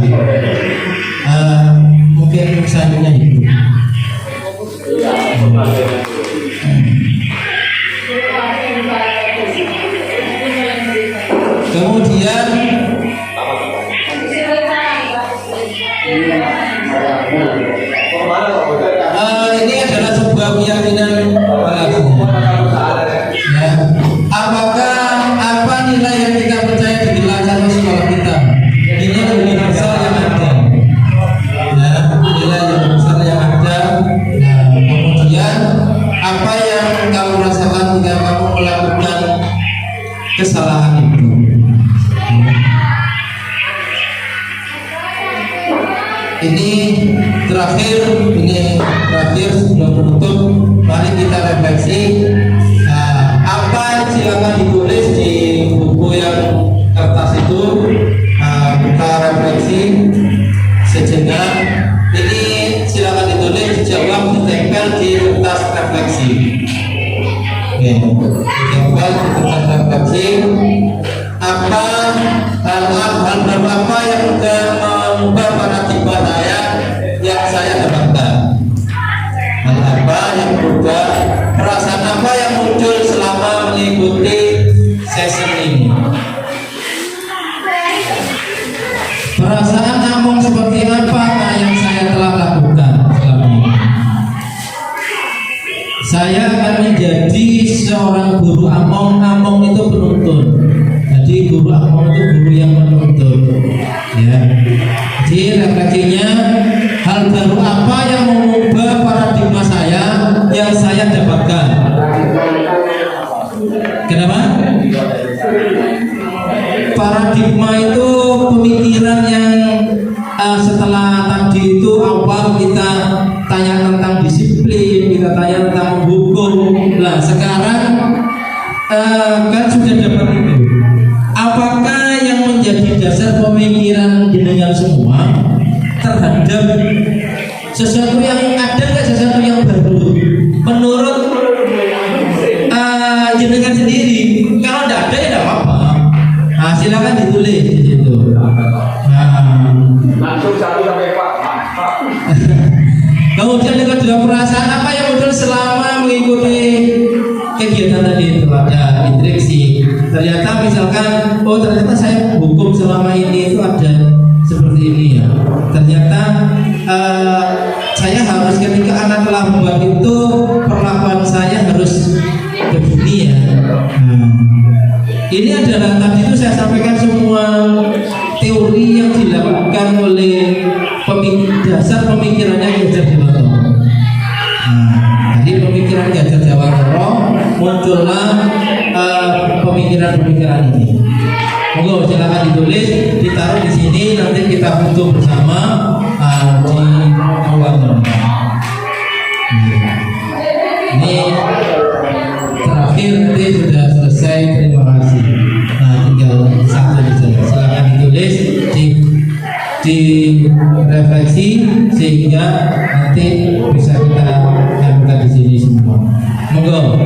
mungkin misalnya itu. Kemudian ini adalah sebuah keyakinan ya. Apakah apa nilai yang kita percaya di belajar sekolah kita? Ini universal yang ada ya, nilai yang besar yang ada. Nah, kemudian apa yang kamu rasakan ketika kamu melakukan kesalahan itu? Ini terakhir sebelum menutup, mari kita refleksi. Apa silakan ditulis di buku yang kertas itu. Kita refleksi sejenak. Ini silakan ditulis, dijawab, ditempel di kertas refleksi. Ditempel di kertas refleksi. Apa hal apa yang sudah mengubah paradigma saya yang saya dapatkan? Hal apa yang berubah? Perasaan apa yang muncul selama mengikuti sesi ini? Perasaan among seperti apa yang saya telah lakukan selama ini? Saya akan menjadi seorang guru among. Among itu penuntun. Jadi guru among itu Kemudian yang kedua, perasaan apa yang muncul selama mengikuti kegiatan tadi itu? Ada interaksi. Ternyata misalkan, oh ternyata saya hukum selama ini itu ada seperti ini ya. Ternyata saya harus ketika anak lambat itu perlakuan saya harus begini ya. Ini adalah tadi itu saya sampaikan semua teori yang dilakukan oleh dasar pemikirannya Ki Hajar Dewantoro. Jadi pemikiran Ki Hajar Dewantoro muncullah pemikiran-pemikiran ini. Monggo silakan ditulis, ditaruh di sini, nanti kita foto bersama di awal. Ini terakhir nanti sudah selesai, terima kasih. Nah tinggal satu saja, silakan ditulis, direfleksi sehingga nanti bisa kita ambil di sini semua. Monggo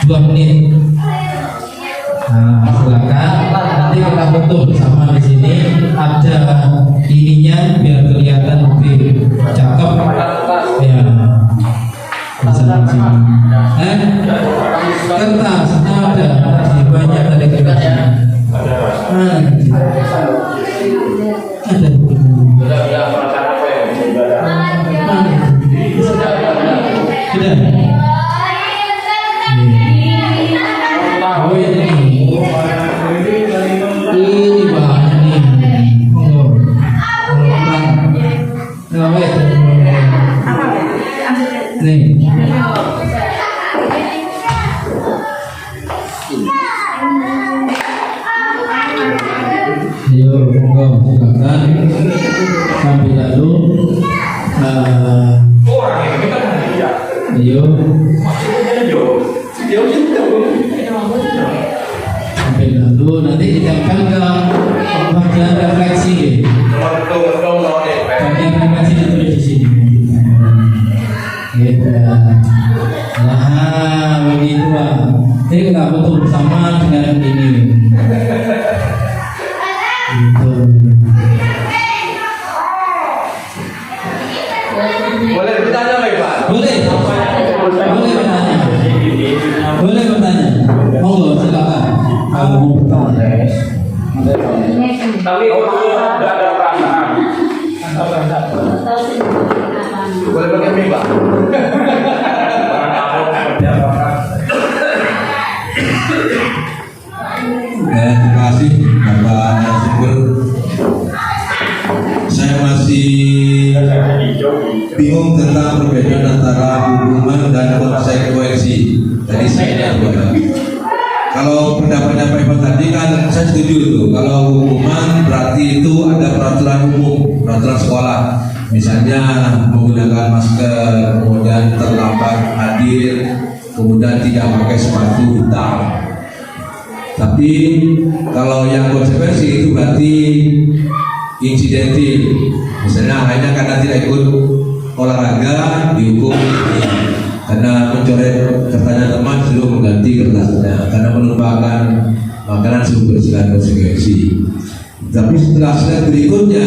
2 menit. Nah, silakan nanti kita foto bersama di sini. Ada ininya biar kelihatan lebih cakep ya. Bisa di sini. Kertas ada banyak tadi kertasnya. Ada sudah. Oh ini banyak nih. Nih. Ayo, monggo silakan sambil lalu. Ayo. Sampai lalu nanti ditempel ke bagian refleksi. Bagian refleksi ditulis di sini. Gitu. Nah, begitu lah. Jadi kita foto bersama dengan ini. Gitu.
Boleh bertanya nggak Pak?
Boleh. Boleh bertanya. Boleh bertanya. Monggo silakan. Kalau mau bertanya.
Tapi tidak ada perasaan. Boleh pakai mie Pak?
Terima kasih Bapak Narasumber. Saya masih bingung tentang perbedaan antara hukuman dan konsekuensi. Tadi saya lihat kalau pendapatnya Pak Ivan tadi kan saya setuju itu. Kalau hukuman berarti itu ada peraturan umum, peraturan sekolah. Misalnya menggunakan masker, kemudian terlambat hadir, kemudian tidak pakai sepatu hitam. Tapi kalau yang konsekuensi itu berarti insidentil. Misalnya hanya karena tidak ikut olahraga dihukum karena mencoret kertasnya teman suruh mengganti kertasnya, karena melupakan makanan suruh bersihkan konsekuensi. Tapi setelah berikutnya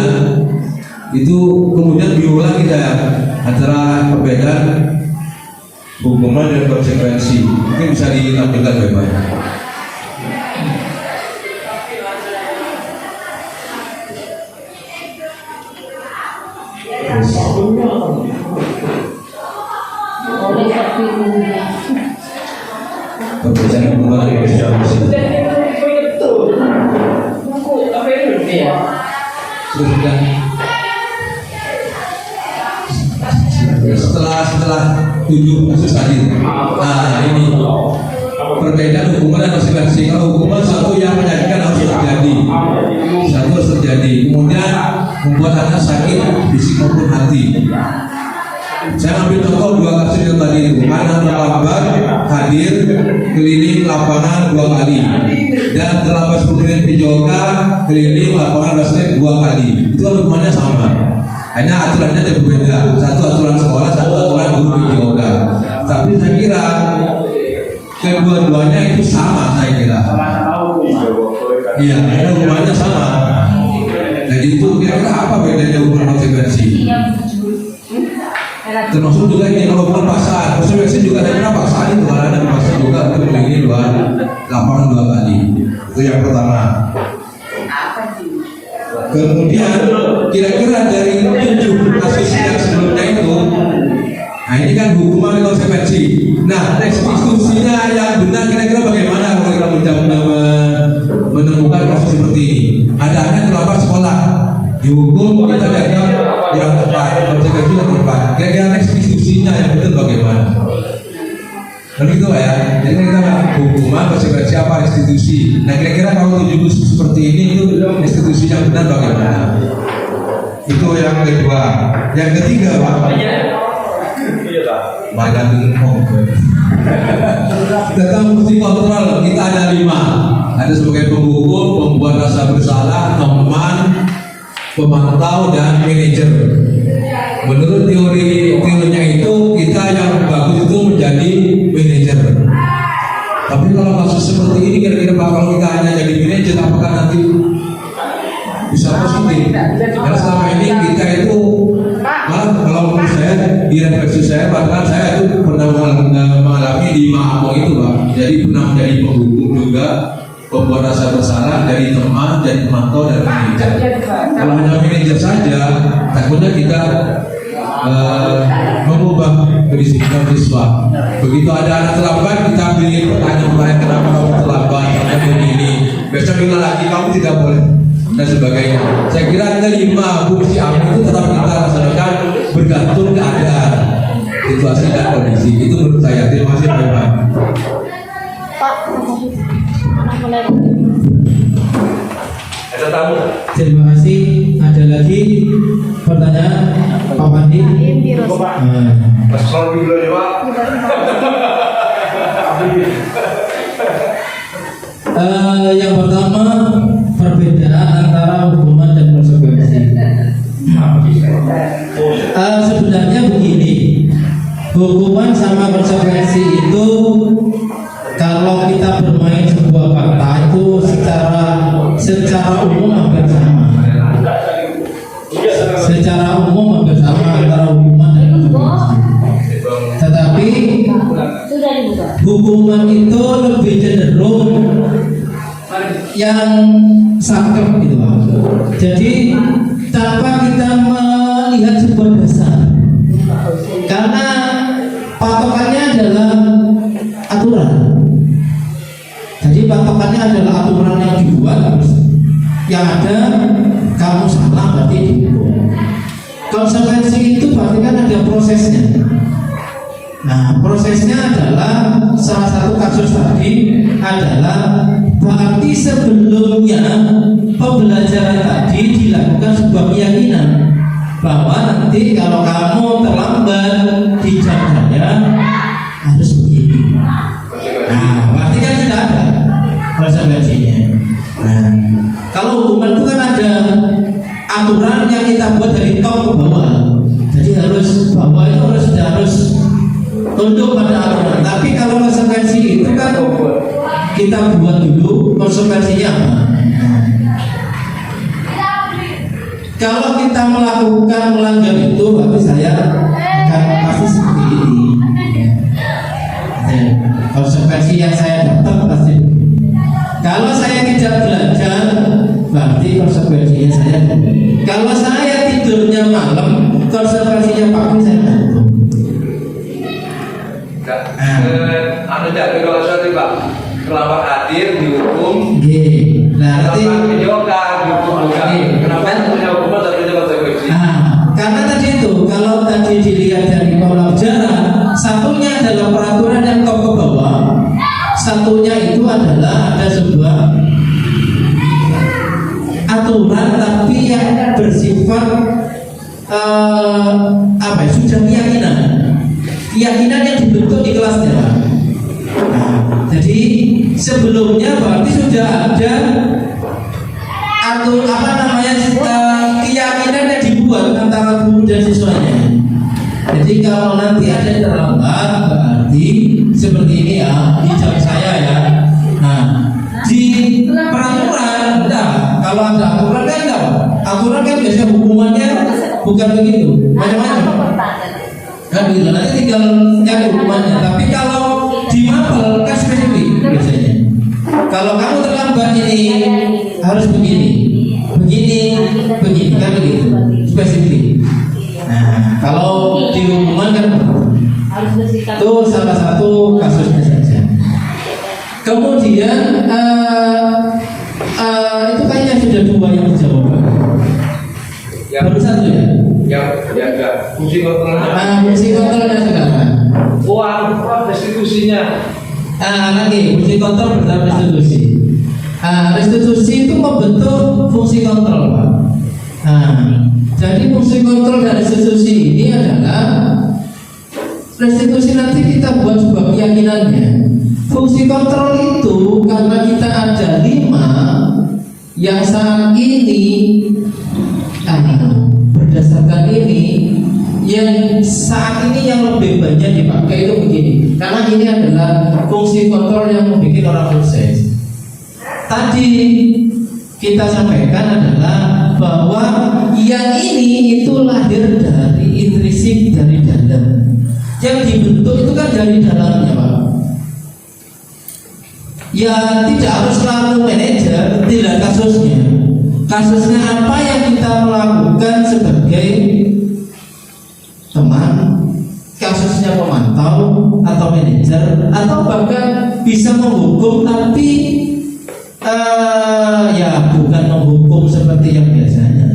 itu kemudian bingung lagi ya antara perbedaan hukuman dan konsekuensi. Mungkin bisa ditampilkan bagaimana? Perbedaan hukuman dan konsekuensi. Setelah 7 kasus tadi, nah ini perbedaan hukuman dan konsekuensi. Kalau hukuman satu yang menyakitkan harus terjadi, satu harus terjadi, kemudian membuat anak sakit fisik maupun hati. Saya ambil contoh 2 kasus yang tadi itu. Anak terlambat hadir keliling lapangan 2 kali, dan terlambat 10 menit pijoga keliling lapangan basket 2 kali. Itu hukumannya sama. Hanya aturannya ada berbeda. Satu aturan sekolah, satu aturan guru pijoga. Tapi saya kira kedua-duanya itu sama, saya kira. Iya, karena hukumannya sama. Jadi itu kira-kira apa bedanya hukuman konsekuensi? Termasuk juga ini kalau bukan paksaan, konsekuensi juga saya kira paksaan itu karena ada paksaan juga untuk melindungi lapangan 2 kali. Itu yang pertama. Kemudian kira-kira dari 7 kasus yang sebelumnya itu, nah ini kan hukuman konsekuensi. Nah, restitusinya yang benar kira-kira bagaimana kalau kita menemukan kasus seperti ini? Ada anak terlambat sekolah, dihukum kita dianggap yang tepat, konsekuensi yang tepat. Kira-kira restitusinya yang benar bagaimana? Begitu ya. Jadi kita hukuman konsekuensi apa restitusi. Nah kira-kira kalau 7 kasus seperti ini itu restitusi yang benar bagaimana? Itu yang kedua. Yang ketiga Pak. Tentang fungsi kontrol kita ada 5. Ada sebagai penghukum, pembuat rasa bersalah, teman, pemantau dan manajer. Menurut teorinya itu kita yang bagus itu menjadi manajer. Tapi kalau kasus seperti ini kira-kira Pak, kalau kita hanya jadi manajer apakah nanti bisa positif? Karena selama ini kita itu malah kalau menurut saya di refleksi saya bahkan saya itu pernah mengalami di Maamo itu Pak. Jadi pernah menjadi penghukum juga, pembuat rasa bersalah dari teman, dari pemantau dan manajer. Kalau hanya manajer saja takutnya kita mengubah kedisiplinan siswa. Begitu ada anak terlambat kita beri pertanyaan kenapa kamu terlambat, kenapa begini. Besok bilang lagi kamu tidak boleh dan sebagainya. Saya kira ada 5 fungsi AMIN itu tetap kita laksanakan bergantung keadaan, situasi dan kondisi. Itu menurut saya. Terima kasih Pak Iman.
Pak, mulai.
Ada tamu.
Terima kasih. Ada lagi pertanyaan Pak Pandi?
Mas kalau dulu ya Pak.
Yang pertama perbedaan antara hukuman dan konsekuensi. Sebenarnya begini, hukuman sama konsekuensi itu kalau kita bermain sebuah fakta itu secara umum hampir sama. Secara umum hampir sama antara hukuman dan konsekuensi. Tetapi hukuman itu lebih cenderung yang sakit gitu Pak. Jadi tanpa kita melihat sebuah dasar, karena patokannya adalah aturan. Jadi patokannya adalah aturan yang dibuat, yang ada kamu salah berarti dihukum. Konsekuensi itu berarti kan ada prosesnya. Nah, prosesnya adalah salah satu kasus tadi adalah berarti sebelumnya pembelajaran tadi dilakukan sebuah keyakinan bahwa nanti kalau kamu terlambat di jam saya harus begini. Nah, berarti kan tidak ada konsekuensinya. Nah, kalau hukuman itu kan ada aturan yang kita buat dari top ke bawah. Jadi harus bawah itu harus tunduk pada aturan. Tapi kalau konsekuensi itu kan kita buat dulu konsekuensinya apa. Kalau kita melakukan melanggar itu berarti saya akan pasti seperti ini. Konsekuensi yang saya dapat pasti. Kalau saya tidak belajar berarti konsekuensinya saya. Kalau saya tidurnya malam konsekuensinya pagi saya gantung.
Anu jadi dosa sih Pak. Terlambat hadir dihukum.
Nah, nanti
terlambat dihukum juga. Kenapa punya hukuman tapi tidak konsekuensi?
Karena tadi itu kalau tadi dilihat dari pelajaran, satunya adalah peraturan yang top ke bawah, satunya itu adalah ada sebuah aturan tapi yang bersifat sudah keyakinan yang dibentuk di kelasnya. Jadi sebelumnya berarti sudah ada keyakinan yang dibuat antara guru dan siswanya. Jadi kalau nanti ada yang terlambat berarti seperti ini ya di jam saya ya. Nah di peraturan enggak. Kalau ada aturan kan enggak. Aturan kan biasanya hukumannya bukan begitu, macam-macam. Kan gitu, nanti tinggal nyari hukumannya. Tapi kalau di mapel kan spesifik biasanya. Kalau kamu terlambat ini harus begini, kan begitu, spesifik. Nah, kalau di hukuman kan itu salah satu kasusnya saja. Kemudian itu kayaknya sudah 2 yang dijawab. Baru 1 ya?
Yang jaga fungsi kontrolnya.
Fungsi kontrolnya sekarang.
Uang restitusinya.
Lagi fungsi kontrol bersama restitusi. Restitusi itu membentuk fungsi kontrol, Pak. Jadi fungsi kontrol dari restitusi ini adalah restitusi nanti kita buat sebuah keyakinannya. Fungsi kontrol itu karena kita ada 5 yang saat ini berdasarkan ini yang saat ini yang lebih banyak dipakai itu begini. Karena ini adalah fungsi kontrol yang membuat orang sukses. Tadi kita sampaikan adalah bahwa yang ini itu lahir dari intrinsik dari dalam. Yang dibentuk itu kan dari dalamnya, Pak. Ya tidak harus selalu manajer, tidak kasusnya. Kasusnya apa yang kita melakukan sebagai teman, kasusnya pemantau atau manajer, atau bahkan bisa menghukum tapi ya bukan menghukum seperti yang biasanya.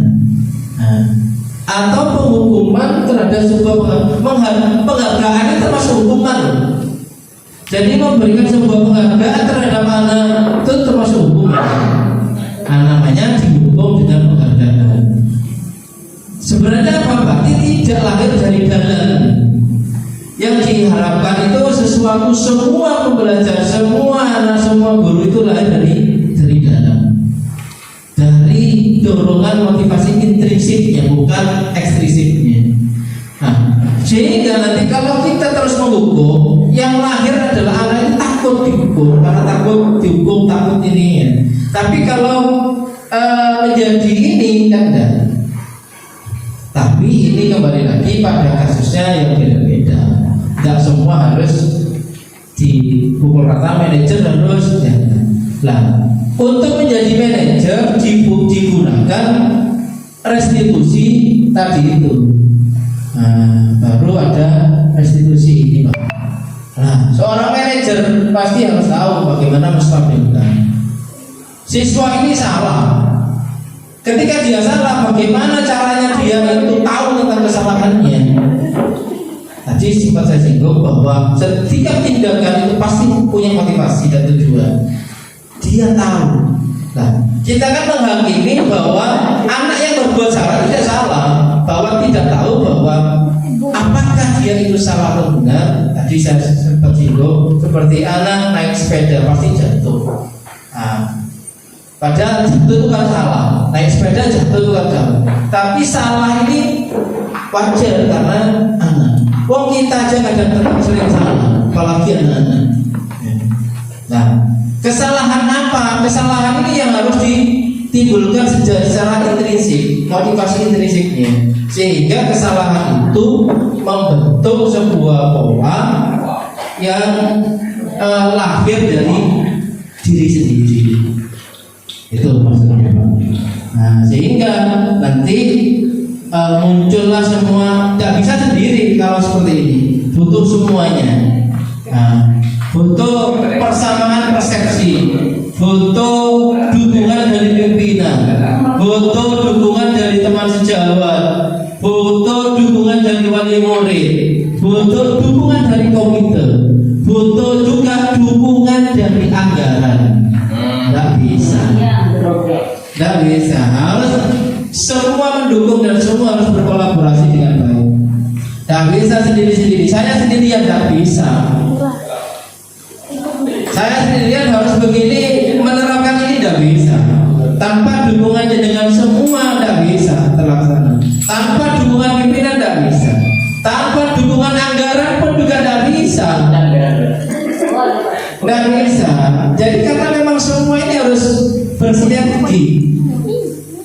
Atau penghukuman terhadap sebuah penghargaan itu termasuk hukuman. Jadi memberikan sebuah penghargaan terhadap anak itu termasuk hukuman. Namanya dihukum dengan penghargaan. Sebenarnya apa? Berarti tidak lahir dari dalam. Yang diharapkan itu sesuatu, semua pembelajar, semua anak, semua guru itu lahir dari dalam. Dari dorongan motivasi intrinsiknya, bukan ekstrinsiknya. Sehingga nanti kalau kita terus menghukum, yang lahir adalah anak itu takut dihukum, karena takut dihukum, takut ini ya. Tapi kalau menjadi ini kan enggak. Tapi ini kembali lagi pada kasusnya yang beda-beda. Tidak semua harus dipukul rata manajer harus ya. Lah, untuk menjadi manajer digunakan restitusi tadi itu. Baru ada restitusi ini, Pak. Nah, seorang manajer pasti harus tahu bagaimana menstabilkan. Siswa ini salah. Ketika dia salah, bagaimana caranya dia itu tahu tentang kesalahannya? Tadi sempat saya singgung bahwa setiap tindakan itu pasti punya motivasi dan tujuan. Dia tahu. Nah, kita kan menghakimi bahwa anak yang berbuat salah tidak salah, bahwa tidak tahu bahwa apakah dia itu salah atau benar. Tadi saya sempat singgung seperti anak naik sepeda pasti jatuh. Padahal jatuh itu kan salah, naik sepeda jatuh itu kan salah. Tapi salah ini wajar karena anak. Wong kita aja kadang-kadang sering salah, apalagi anak-anak. Nah, kesalahan apa? Kesalahan ini yang harus ditimbulkan secara intrinsik, motivasi intrinsiknya, sehingga kesalahan itu membentuk sebuah pola yang lahir dari diri sendiri. Itu maksudnya, Pak. Nah, sehingga nanti muncullah semua, tidak bisa sendiri kalau seperti ini, butuh semuanya. Butuh persamaan persepsi, butuh dukungan dari pimpinan, butuh dukungan dari teman sejawat, butuh dukungan dari wali murid, butuh dukungan dari komite, butuh juga dukungan dari anggaran. Tidak bisa, tidak bisa. Harus semua mendukung dan semua harus berkolaborasi dengan baik. Tidak bisa sendiri-sendiri. Saya sendirian tidak bisa. Saya sendirian harus begini, menerapkan ini tidak bisa. Tanpa dukungannya dengan semua tidak bisa terlaksana. Tanpa dukungan pimpinan tidak bisa. Tanpa dukungan anggaran pun juga tidak bisa. Tidak bisa. Jadi karena memang semua ini harus bersinergi.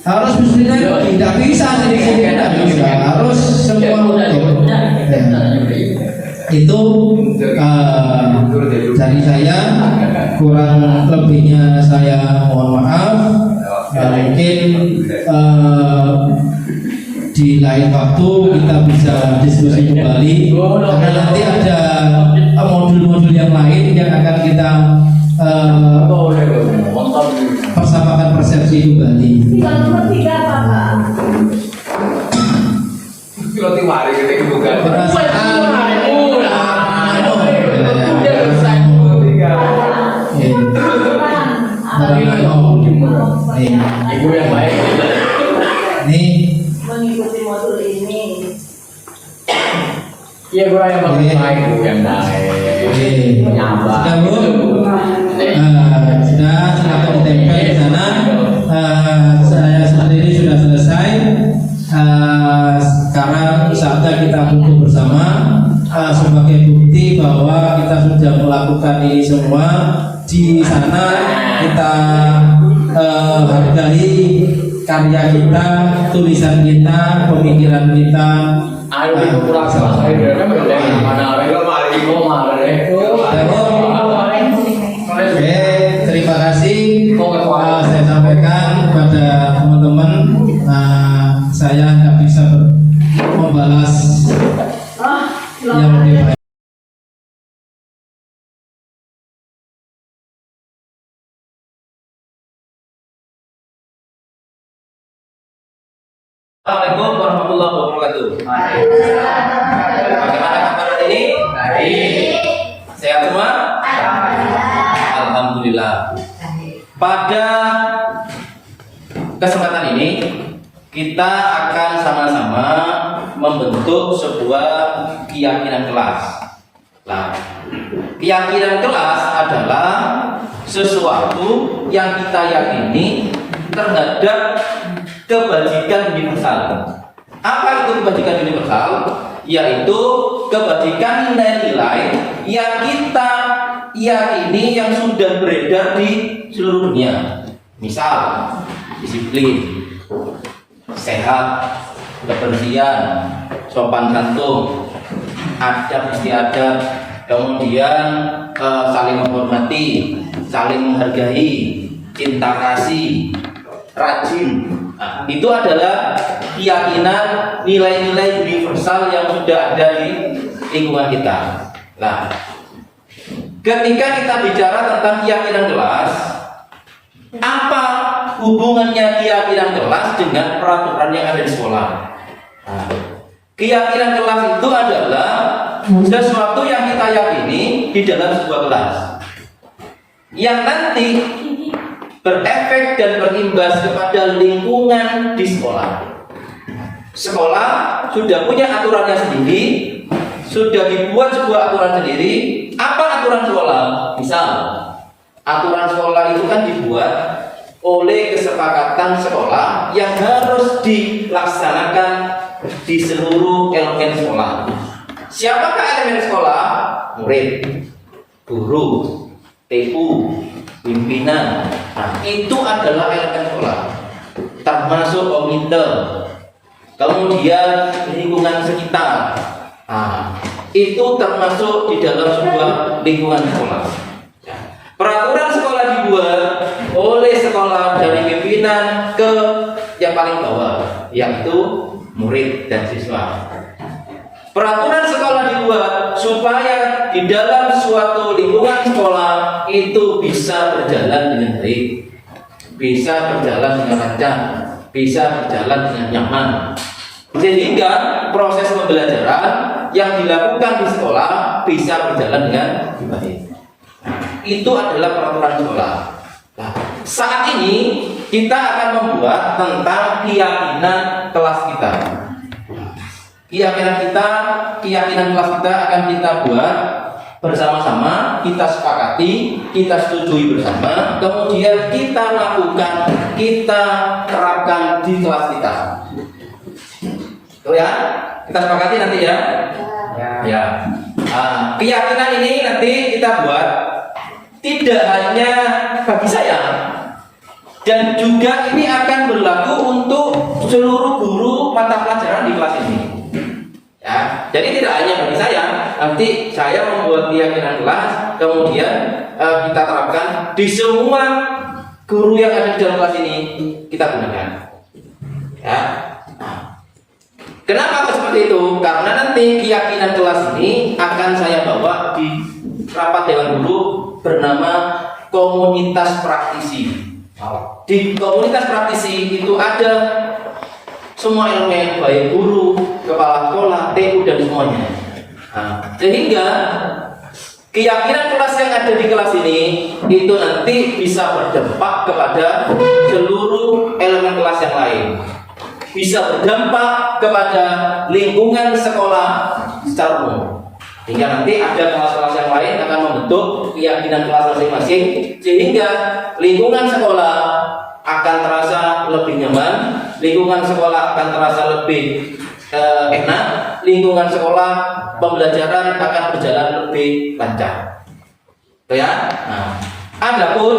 Harus bersinergi. Tidak bisa sendiri-sendiri, tidak bisa. Harus semua. Itu dari saya, kurang lebihnya saya mohon maaf. Mungkin di lain waktu kita bisa diskusi kembali, karena nanti ada modul-modul yang lain yang akan kita persamakan persepsi kembali.
Nomor 3 apa, Pak?
Kalau timari kita bukan.
Ibu yang baik.
Nih,
Mengikuti modul ini.
Iya, gue yang baik, Bu, yang baik. Menyambar.
sudah Bu? Sudah, silakan ditempel di sana. Saya sendiri sudah selesai. Sekarang saatnya kita kumpul bersama sebagai bukti bahwa kita sudah melakukan ini semua. Di sana kita hargai karya kita, tulisan kita, pemikiran kita.
Ayo kurang selesai kan mana
Oke, terima kasih. Saya sampaikan kepada teman-teman, saya tidak bisa membalas yang lebih baik. Assalamualaikum warahmatullahi wabarakatuh. Bagaimana kabar hari ini? Baik. Sehat semua? Alhamdulillah. Pada kesempatan ini kita akan sama-sama membentuk sebuah keyakinan kelas. Nah, keyakinan kelas adalah sesuatu yang kita yakini terhadap kebajikan universal. Apa itu kebajikan universal? Yaitu kebajikan nilai-nilai yang kita yakini yang sudah beredar di seluruh dunia. Misal, disiplin, sehat, kebersihan, sopan santun, adab istiadat, kemudian saling menghormati, saling menghargai, cinta kasih, rajin. Nah, itu adalah keyakinan nilai-nilai universal yang sudah ada di lingkungan kita. Nah, ketika kita bicara tentang keyakinan kelas, apa hubungannya keyakinan kelas dengan peraturan yang ada di sekolah? Nah, keyakinan kelas itu adalah sesuatu yang kita yakini di dalam sebuah kelas yang nanti berefek dan berimbas kepada lingkungan di sekolah. Sekolah sudah punya aturannya sendiri, sudah dibuat sebuah aturan sendiri. Apa aturan sekolah? Misal, aturan sekolah itu kan dibuat oleh kesepakatan sekolah yang harus dilaksanakan di seluruh elemen sekolah. Siapakah elemen sekolah? Murid, guru, TU, pimpinan. Nah, itu adalah elemen sekolah, termasuk komite, kemudian lingkungan sekitar. Nah, itu termasuk di dalam sebuah lingkungan sekolah. Peraturan sekolah dibuat oleh sekolah dari pimpinan ke yang paling bawah, yaitu murid dan siswa. Peraturan sekolah dibuat supaya di dalam suatu lingkungan sekolah itu bisa berjalan dengan baik, bisa berjalan dengan lancar, bisa berjalan dengan nyaman, sehingga proses pembelajaran yang dilakukan di sekolah bisa berjalan dengan baik. Itu adalah peraturan sekolah. Nah, saat ini kita akan membuat tentang keyakinan kelas kita. Keyakinan kelas kita akan kita buat bersama-sama, kita sepakati, kita setujui bersama, kemudian kita lakukan, kita terapkan di kelas kita. Tuh ya, kita sepakati nanti ya. Ya. Keyakinan ini nanti kita buat tidak hanya bagi saya, dan juga ini akan berlaku untuk seluruh guru mata pelajaran di kelas ini. Ya,
Ya, jadi tidak hanya bagi saya, nanti saya membuat keyakinan kelas, kemudian kita terapkan di semua guru yang ada di dalam kelas ini kita gunakan. Ya. Kenapa kok seperti itu? Karena nanti keyakinan kelas ini akan saya bawa di rapat dewan guru bernama komunitas praktisi. Di komunitas praktisi itu ada semua elemen, baik guru, kepala sekolah, TU dan semuanya. Sehingga keyakinan kelas yang ada di kelas ini itu nanti bisa berdampak kepada seluruh elemen kelas yang lain. Bisa berdampak kepada lingkungan sekolah secara umum. Hingga nanti ada kelas-kelas yang lain akan membentuk keyakinan kelas masing-masing, sehingga lingkungan sekolah akan terasa lebih nyaman, lingkungan sekolah akan terasa lebih enak, lingkungan sekolah pembelajaran akan berjalan lebih lancar. Itu ya. Nah, adapun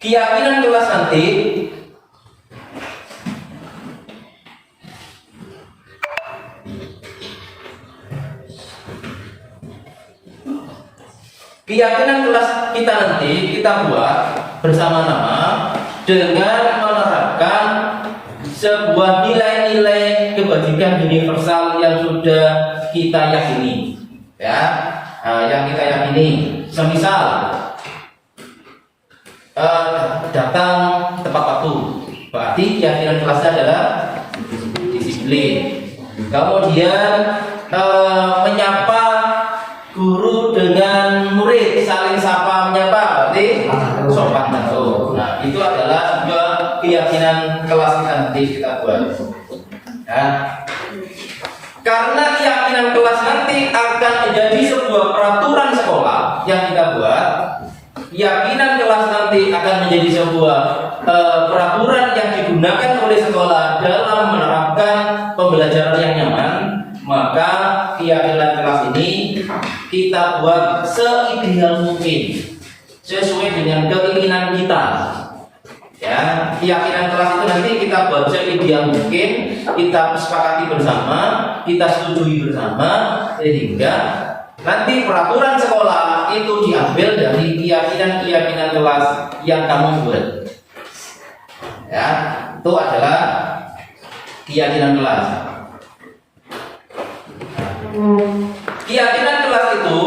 keyakinan kelas nanti keyakinan kelas kita nanti kita buat bersama-sama dengan menerapkan sebuah nilai-nilai kebajikan universal yang sudah kita yakini, ya, yang kita yakini. Semisal datang tepat waktu, berarti keyakinan kelasnya adalah disiplin. Kemudian menyapa guru dengan murid, saling sapa menyapa, berarti sopan santun. Nah, itu adalah sebuah keyakinan kelas kita nanti kita buat. Ya. Karena keyakinan kelas nanti akan menjadi sebuah peraturan sekolah yang kita buat. Keyakinan kelas nanti akan menjadi sebuah peraturan yang digunakan oleh sekolah dalam menerapkan pembelajaran yang nyaman. Maka keyakinan kelas ini kita buat seideal mungkin, sesuai dengan keinginan kita. Ya, keyakinan kelas itu nanti kita buat seideal mungkin, kita sepakati bersama, kita setujui bersama, sehingga nanti peraturan sekolah itu diambil dari keyakinan kelas yang kamu buat. Ya, itu adalah keyakinan kelas. Keyakinan kelas itu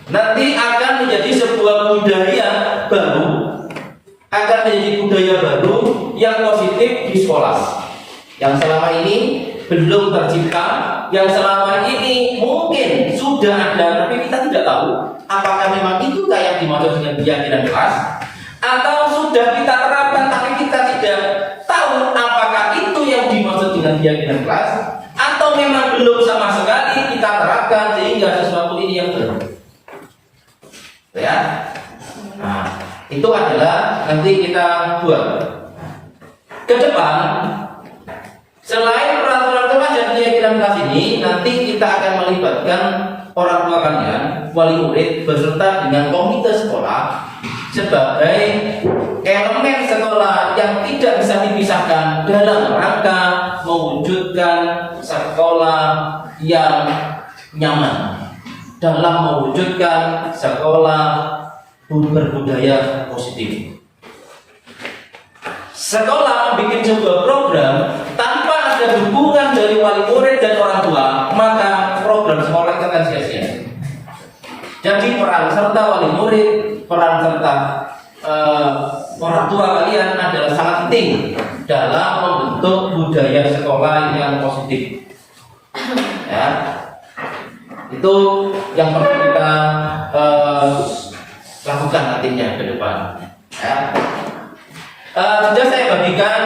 nanti akan menjadi sebuah budaya baru, akan menjadi budaya baru yang positif di sekolah, yang selama ini belum tercipta, yang selama ini mungkin sudah ada tapi kita tidak tahu apakah memang itu kayak dimaksud dengan keyakinan kelas, atau sudah kita terapkan tapi kita tidak tahu apakah itu yang dimaksud dengan keyakinan kelas, atau memang belum sama sekali kita terapkan sehingga sesuatu ini yang baru. Ya. Nah, itu adalah nanti kita buat ke depan. Selain peraturan kelas dan keyakinan kelas ini, nanti kita akan melibatkan orang tua kalian, wali murid beserta dengan komite sekolah sebagai elemen sekolah yang tidak bisa dipisahkan dalam rangka mewujudkan sekolah yang nyaman, dalam mewujudkan sekolah berbudaya positif. Sekolah membuat sebuah program tanpa ada dukungan dari wali murid dan orang tua, maka program sekolah itu akan sia-sia. Jadi peran serta wali murid, peran serta orang tua kalian adalah sangat penting dalam membentuk budaya sekolah yang positif. Ya, itu yang perlu kita lakukan nantinya ke depan. Ya. Sudah saya bagikan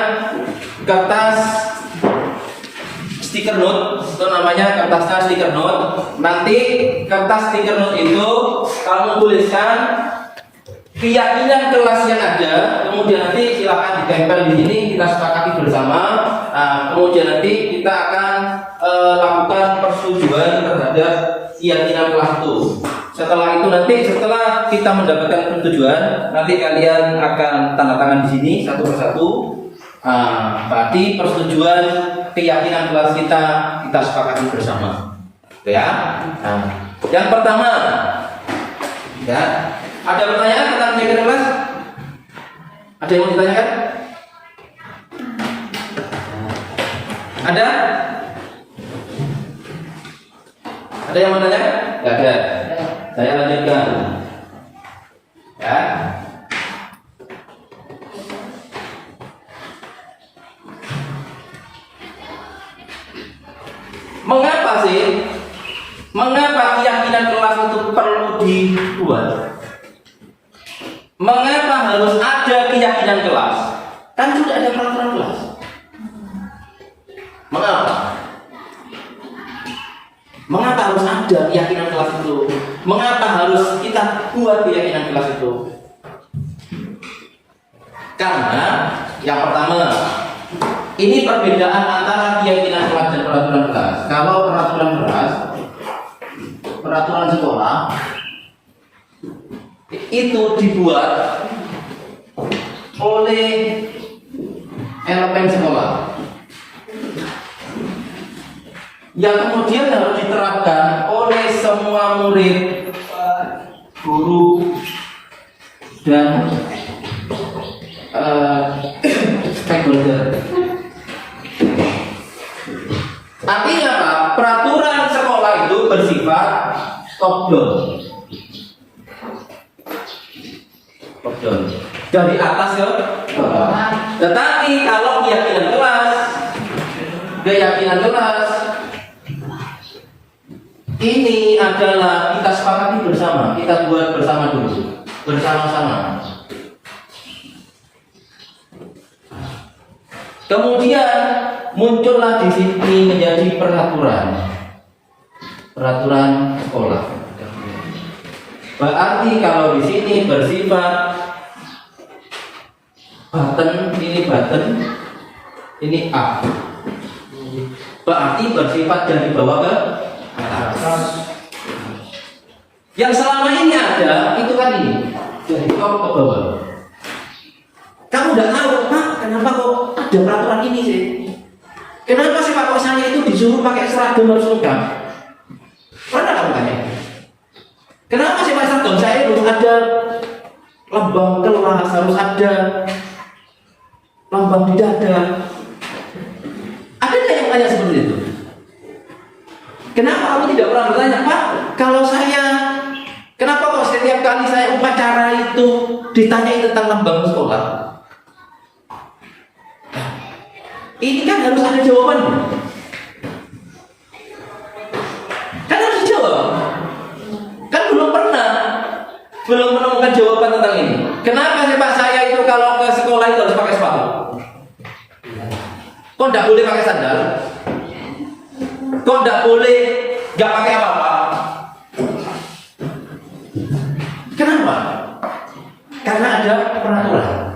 kertas stiker note, itu namanya kertasnya stiker note. Nanti kertas stiker note itu kamu tuliskan keyakinan kelas yang ada, kemudian nanti silakan ditempel di sini, kita sepakati bersama. Nah, kemudian nanti kita akan lakukan persetujuan terhadap keyakinan kelas itu. Setelah itu nanti setelah kita mendapatkan persetujuan, nanti kalian akan tanda tangan di sini satu persatu. Berarti persetujuan keyakinan kelas kita sepakati bersama. Ya. Yang pertama, ya, ada pertanyaan tentang keyakinan kelas? Ada yang mau ditanyakan? Ada? Ada yang mau tanya? Tidak ada. Saya lanjutkan. Ya. Mengapa keyakinan kelas itu perlu dibuat? Mengapa harus ada keyakinan kelas? Kan sudah ada peraturan kelas. Mengapa? Mengapa harus ada keyakinan kelas itu? Mengapa harus kita buat keyakinan kelas itu? Karena yang pertama, ini perbedaan antara keyakinan kelas dan peraturan kelas. Kalau peraturan sekolah itu dibuat oleh elemen sekolah yang kemudian harus diterapkan oleh semua murid, guru, dan stakeholder. Artinya apa? Peraturan sekolah itu bersifat top down, dari atas ke bawah. Tetapi kalau keyakinan kelas ini adalah kita sepakati bersama, kita buat bersama dulu, bersama-sama. Kemudian muncullah di sini menjadi peraturan sekolah. Berarti kalau di sini bersifat button, ini up. Berarti bersifat dari bawah ke atas. Yang selama ini ada itu kan ini dari top ke bawah. Kamu udah tahu, Pak, kenapa kok ada peraturan ini sih? Kenapa sih Pak kok saya itu disuruh pakai seragam harus lengkap? Pernah kamu tanya? Kenapa sih Pak seragam saya harus ada lambang kelas, harus ada lambang di dada? Ada nggak yang tanya seperti itu? Kenapa kamu tidak pernah bertanya, Pak? Kalau saya, kenapa kok setiap kali saya upacara itu ditanyai tentang lambang sekolah? Ini kan harus ada jawabannya. Kan harus dijawab. Kan belum menemukan jawaban tentang ini. Kenapa sih Pak saya itu kalau ke sekolah itu harus pakai sepatu? Kok tidak boleh pakai sandal? Kok tidak boleh nggak pakai apa-apa? Kenapa? Karena ada peraturan.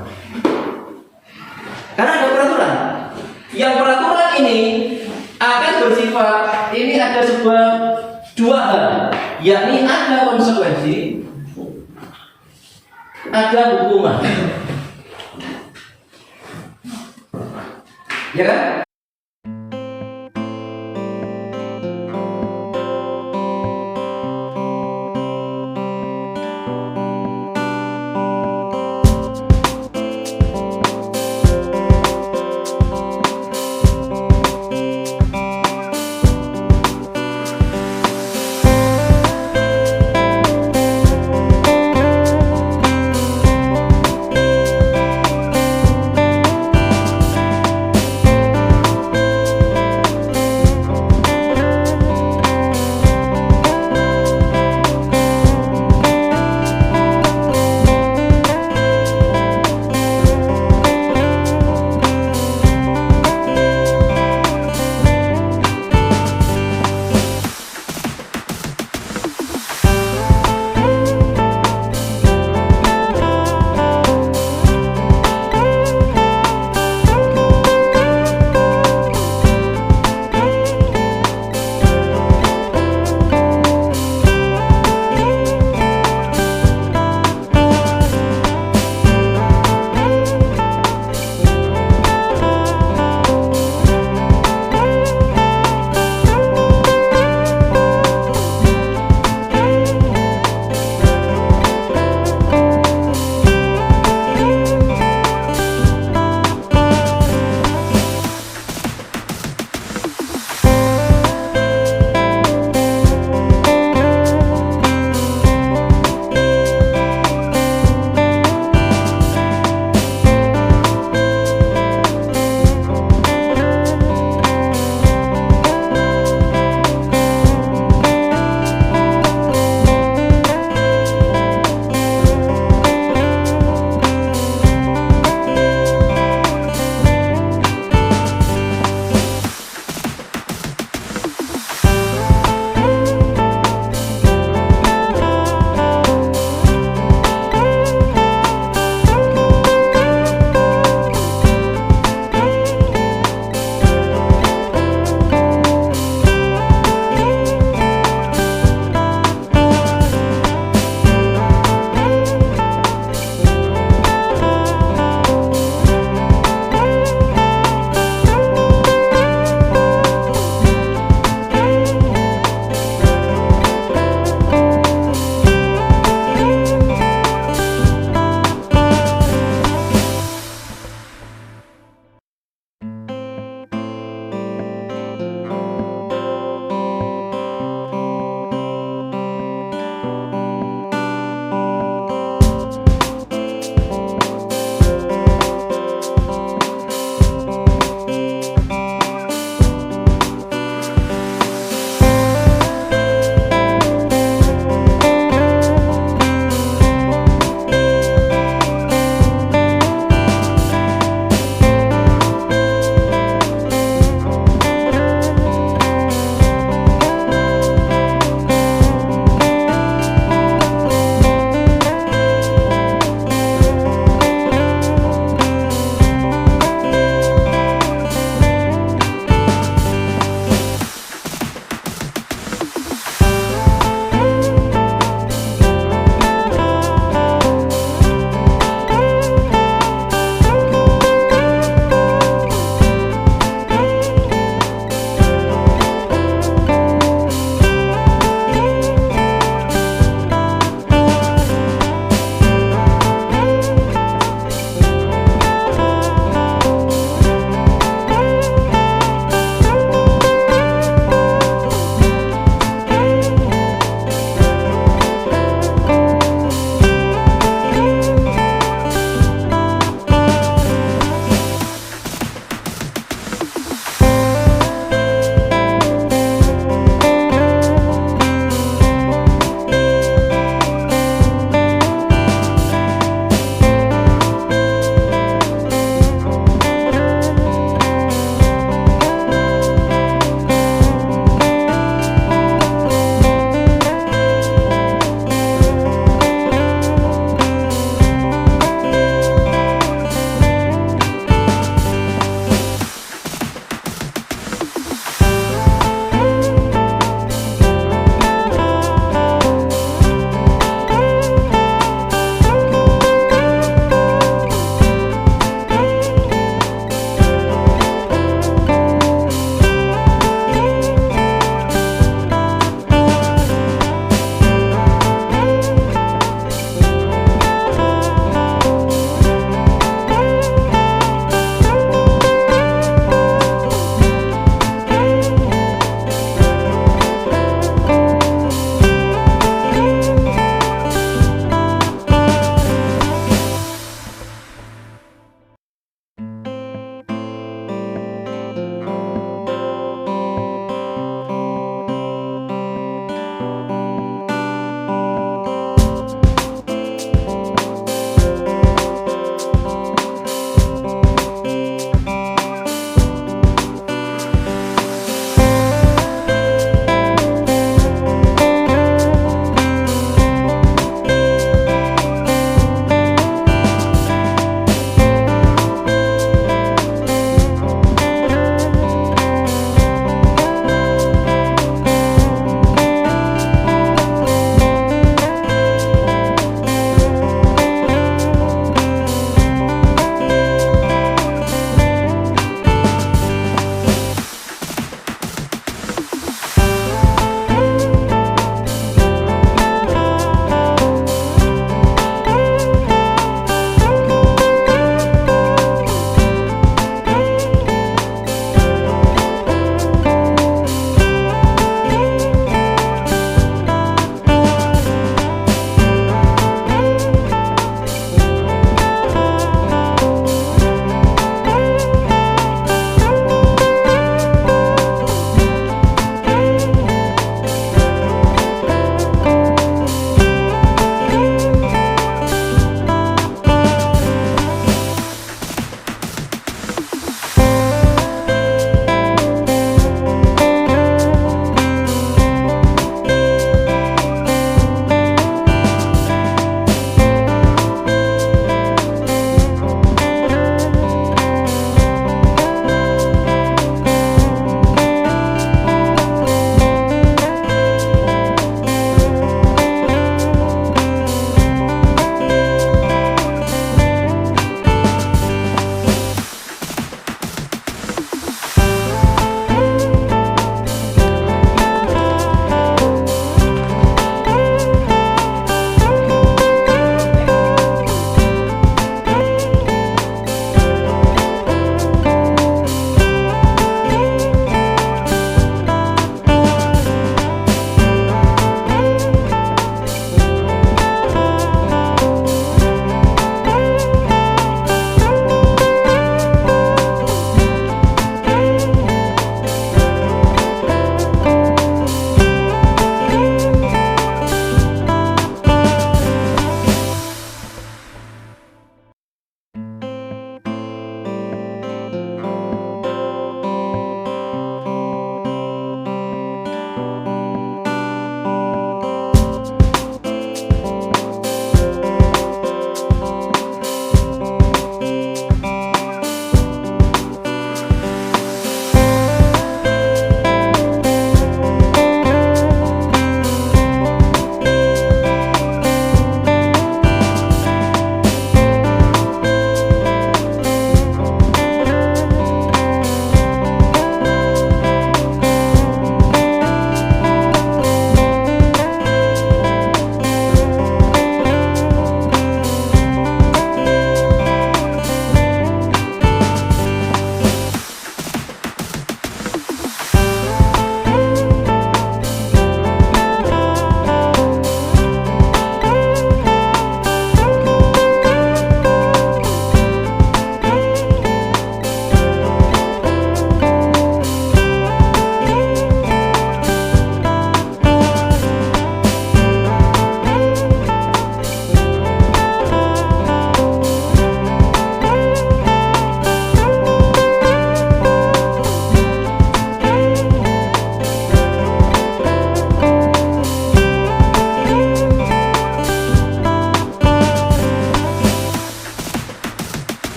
Yang peraturan ini akan bersifat, ini ada dua hal, yakni ada konsekuensi, ada hukuman. Ya kan?